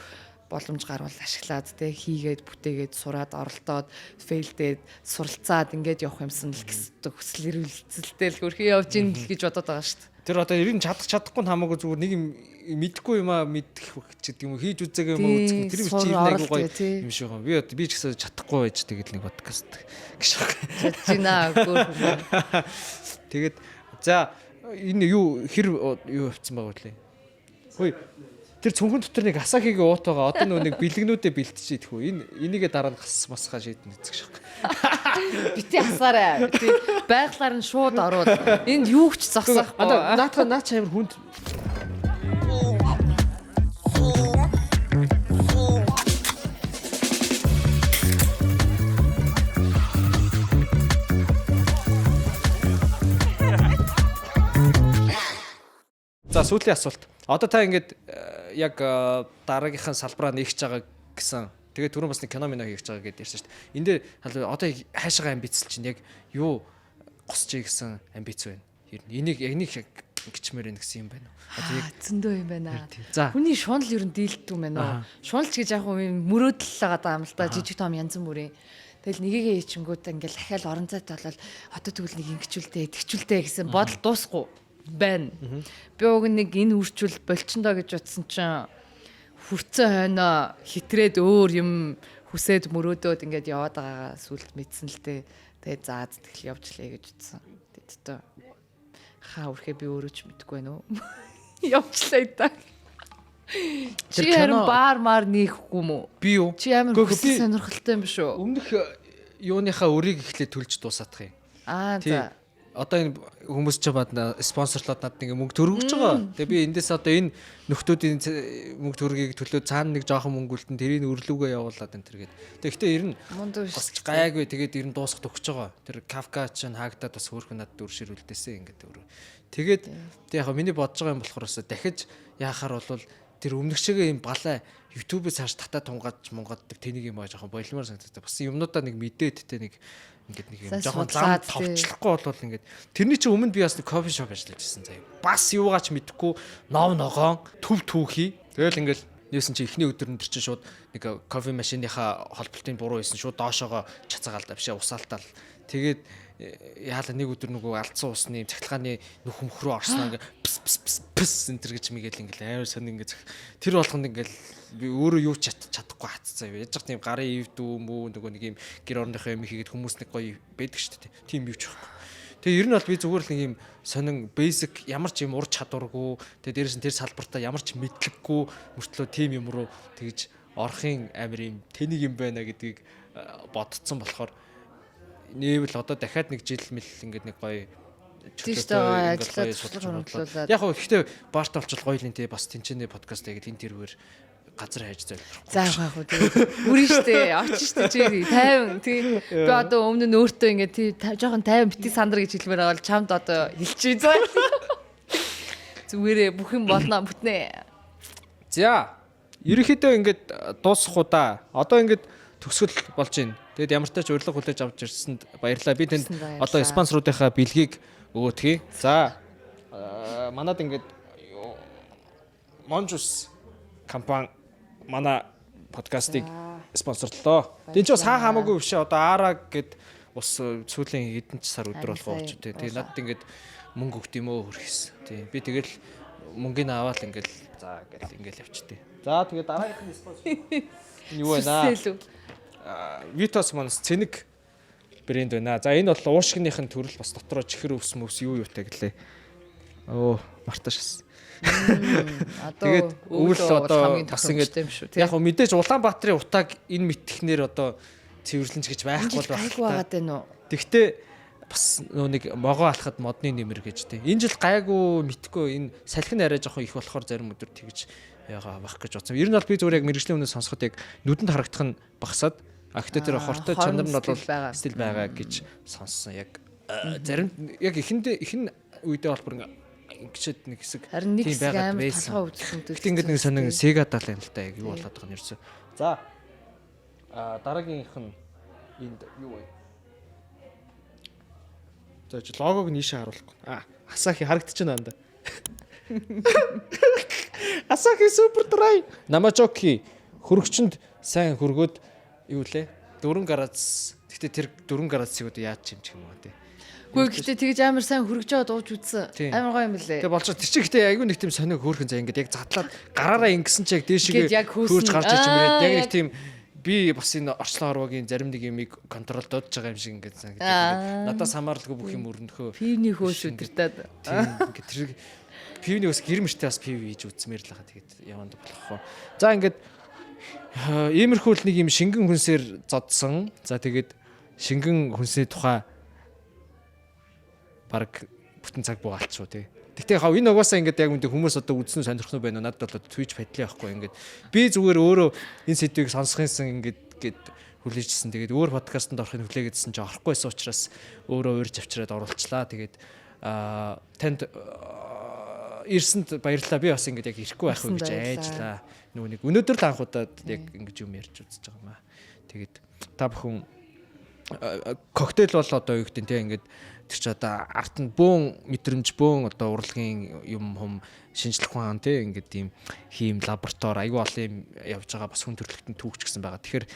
боломж гарвал ашиглаад те хийгээд бүтээгээд сураад оролдоод фейлдээд суралцаад ингээд явах юмсан л гэсэн хүсэл эрүүлэлцэлтэй л хөрхий явж ийн л гэж бодоод байгаа шүү дээ. Тэр одоо ер нь чадахгүй хамаагүй зүгээр нэг юм мэдхгүй юм аа мэдэх гэдэг юм уу хийж үзээгүй юм уу үзэх тэр чи юм айгуу гоё юм шиг байна. Би ч гэсэн чадахгүй байж тэгээд нэг подкаст гэж чадчихна гөр. Тэгээд за энэ юу явцсан байгаа вэ? Хөөе тэр цүнхэн дотор нэг асахигийн уут байгаа. Одоо нэг бэлгнүүдээ бэлтжиж идэх үү? Энийгээ дараа нь масхаа шийдэн эцэг шах. Бити асаарай. Бити байглаар нь шууд ороод энд юу ч зогсоохгүй. Наач амар хүнд. За сүүлийн асуулт. Одоо та ингээд яг дараагийнхаа салбараа нэгж байгаа гэсэн. Тэгээд түрүүн бас нэг кино минь хийж байгаа гэдээ ярьсан шүү дээ. Энд дээр одоо хаашаага амбицл чинь яг юу госч гэсэн амбиц байна. Энийг гिचмээр байна гэсэн юм байна уу? Зөндөө юм байна. Хүний шунал ер нь дийлдэг юм байна уу? Шуналч гэж яг юм мөрөөдөл байгаа юм л да. Жижиг том янз бүрийн. Тэгэл нэгийгээ ичингүүд ингээл дахиад орон зайд болол одоо тэгвэл нэг ингэчүүлдэ, тэгчүүлдэ гэсэн бодол дуусахгүй байна. Би уг нэг энэ үрчүүл болчихно гэж утсан чинь хүрцэн хойноо хитрээд өөр юм хүсээд мөрөөдөөд ингээд яваад байгаагаа сүлд мэдсэн л дээ. Тэгээд заа тэгэл явжлаа гэж утсан. Тэд хаа үрхээ би өөрөө ч мэдэхгүй байна уу. Явжлаа да. Чи харин баар нээхгүй юм уу? Би юу? Чи амар хүсэл сонирхолтой юм биш үү? Өмнөх юуныхаа өрийг эхлээд төлж дуусаадах юм. За. Одоо энэ хүмүүс ч бад спонсорлоод надад нэг мөнгө төрөгж байгаа. Тэгээ би эндээс одоо энэ нөхдүүдийн мөнгө төргийг төлөө цаана нэг жоохон мөнгө үлдэн тэрийг өрлөөгөө явуулаад энэ төр гээд. Тэгэхдээ ер нь бас гайгүй тэгээд ер нь дуусах төгсөж байгаа. Тэр Kafka ч хаагдаад бас хөөрхөн надад үрширүүлдээсээ ингээд өөрөө. Тэгээд тэг яг миний бодож байгаа юм болохоор дахиж яахаар бол тэр өмнөх шигээ юм балай YouTube-ээс хааш татаа тунгааж мунгааддаг тэнийг юм аа жоохон бойлмоор санагддаг. Бас юмнуудаа нэг мэдээд тэ нэг ингээд нэг юм жоохон зам товчлохгүй болвол ингээд тэрний чинь өмнө би бас нэг кофе шоп ажиллаж байсан заяа. Бас юугаач мэдэхгүй нов ногоон төв түүхий. Тэгэл ингээд нээсэн чи эхний өдөр нь тэр чинь шууд нэг кофе машиныхаа холболтын буруу хийсэн шууд доошоогоо чацаагаалдаа бишээ усаалтал. Тэгээд яалаа нэг өдөр нөгөө алдсан усны цахилгааны нүхмөх рүү орсноо ингээ пс энтер гэж мэгэл ингээл амар сонь ингээ тэр болгонд ингээл би өөрөө юу чадахгүй хатцсан юм. Яаж ч тийм гарын ивдүү мүү нөгөө нэг юм гэр орныхоо юм хийгээд хүмүүс нэг гоё байдаг шүү дээ. Тийм юу ч байхгүй. Тэгээ ер нь бол би зүгээр л нэг юм сонин basic ямар ч юм ур чадваргүй тэгээ дээрэс нь тэр салбартаа ямар ч мэдлэггүй мөртлөө тийм юм руу тэгж орохын амир юм тэнийг юм байна гэдгийг бодцсон болохоор нээвэл одоо дахиад нэг жил мэл ингээд нэг гоё чөлөөтэй ажиллаж судлаад яг хөө гэхдээ баарт олчвол гоё л энэ бас тэнцэнэ подкаст тэгээд энэ тэрвэр газар хайж зайлбарахгүй. За яг хөө тэгээд үрэн штэ очиж штэ чи 50 тий би одоо өмнө нь өөртөө ингээд тий жоохон 50 бити сандар гэж хэлмээр байгаа бол чамд одоо хэлчихье заа. Зүгээрээ бүх юм болно бүтнэ. За ерөнхийдөө ингээд дуусах удаа одоо ингээд төгсгөл болж байна. Тэгэд ямар ч тач урилга хүлээж авч ирсэнд баярлалаа. Би тэнд одоо спонсоруудынхаа бэлгийг өгөөдгий. За манад ингээд Monjus компани манай подкастыг спонсорлоо. Тэнд ч бас хаа хамаагүй биш. Одоо Ара гэд ус сүүлийн хэдэн ч сар өдөр болох болж дээ. Тэгээ надад ингээд мөнгө өгт юм уу хөрхис. Тий. Би тэгэл мөнгөний аваад ингээд за гэл ингээд явчихдээ. За тэгээ дараагийнхны спонсор юу байна? Vitos Mons цэник брэнд байна. За энэ бол уушгийнхын төрөл бас дотроо чихэр өвс мөвс юу юутай гэлээ. Мартаашс. Тэгээд өвөл одоо бас ингэж яг хөө мэдээж Улаанбаатарын утааг энэ мэтгэхнэр одоо цэвэрлэнч гэж байхгүй байгаад байна уу. Тэгтээ бас нөө нэг могоо алхад модны нэмэр гэж тий. Энэ жил гайгүй мэдхгүй энэ салхин арай жоохон их болохоор зарим өдөр тэгж яага байх гэж бодсон. Ер нь бол би зүгээр яг мэрэгжлийн өмнө сонсоход яг нүдэнд харагдах нь багасаад гэхдээ тэр хортой чанар нь бол стил байгаа гэж сонссон. Яг зарим яг ихэнд үедээ бол бүр ингэчээд нэг хэсэг харин нэг хэсэг байгаад амар байсан. толгой өвдсөн төв. Гэтэ ингээд нэг сонин Sega даалаа юм л та яг юу болоод байгаа юм ерөөсөө. За дараагийнх нь энд юу вэ? За логог нийшээ харуулахгүй. Asahi харагдчихна анда. Asahi Super Dry Namajooki хөргөчөнд сайн хөргөөд юу лээ? 4 градус. Гэтэ тэр 4 градусыг одоо яаж чимчих юм бэ? Гэхдээ гэтээ тэгж амар сайн хөргөж яваад ууж үзсэн. Амар гоё юм лээ. Тэгээ болж тэр чинь гэтээ айгүй нэг тийм сониог хөөрхөн заа ингээд яг задлаад гараараа ингэсэн чи яг дээшгээ хөөж гарч иж юм яриад яг нэг тийм би бас энэ орчлон орвогийн зарим нэг юмыг контрол дуудаж байгаа юм шиг ингээд санагдаж. Надаас хамааралгүй бүх юм өрнөхөө. Пивний хөөс өдөртөөд. Тийм ингээд тэр пивний бас гэрмэртэй бас пив хийж үзмээр л байгаа. Тэгээд яванд болохоо. За ингээд иймэрхүү л нэг юм шингэн хүнсээр зодсон. За тэгээд шингэн хүнсний тухай баг бүтэн цаг бугаалчихуу тий. Гэхдээ хав энэ угаасаа ингээд яг үнтэй хүмүүс одоо үзсэн сонирхно байна уу? Надад бол Twitch падлаа байхгүй ингээд би зүгээр өөрөө энэ сэдвийг сонсохынсан ингээд хүлээжсэн. Тэгээд өөр подкастт орохыг хүлээгээдсэн чи орохгүй байсан учраас өөрөө уурж авчираад оруулчлаа. Тэгээд танд ирсэнд баярлалаа. Би бас ингээд яг ирэхгүй байх уу гэж айжлаа. Нөгөө нэг өнөөдөр л анхудаад яг ингэж юм ярьж үзэж байгаа юм аа. Тэгээд та бүхэн коктейл бол одоо юу гэдэг нь ингээд тэр чи одоо арт нь бөөн мэдрэмж бөөн одоо урлагийн юм хум шинжлэх ухаан тий ингээд ийм хийм лаборатори аюу олон юм явж байгаа бас хүн төрөлхтөнд түүхч гэсэн байгаа. Тэгэхээр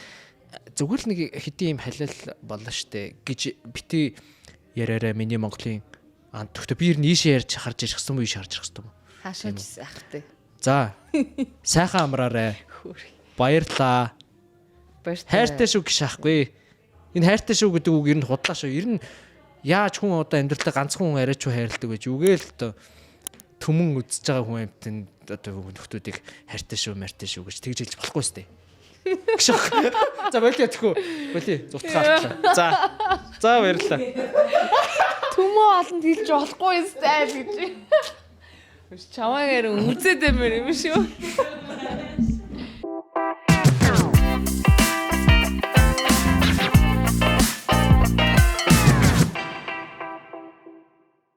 зүгээр л нэг хэдийн юм халил болно штэ гэж бити яриараа миний Монголын тэгтээ би ер нь ийшээ ярьж харж ирэх хэвээр юм уу ийшээ харж ирэх хэвээр юм уу? Хаашаач ахтай. За. Сайхан амраарай. Баярлаа. Хайртай шүү гэж шахахгүй. Энэ хайртай шүү гэдэг үг ер нь худлаа шүү. Ер нь яаж хүн одоо амьдралдаа ганцхан хүн арайч хайрладаг гэж үгээл одоо төмөн үзэж байгаа хүн амьтанд одоо нөхдүүдийг хайртай шүү, мартай шүү гэж тэгж хэлж болохгүй сте. За болио тэхүү. Болио зутгаарчлаа. За баярлалаа. Төмөө олонд хэлж болохгүй сте гэж. Чамаагаар үзээд юмэр юм шүү.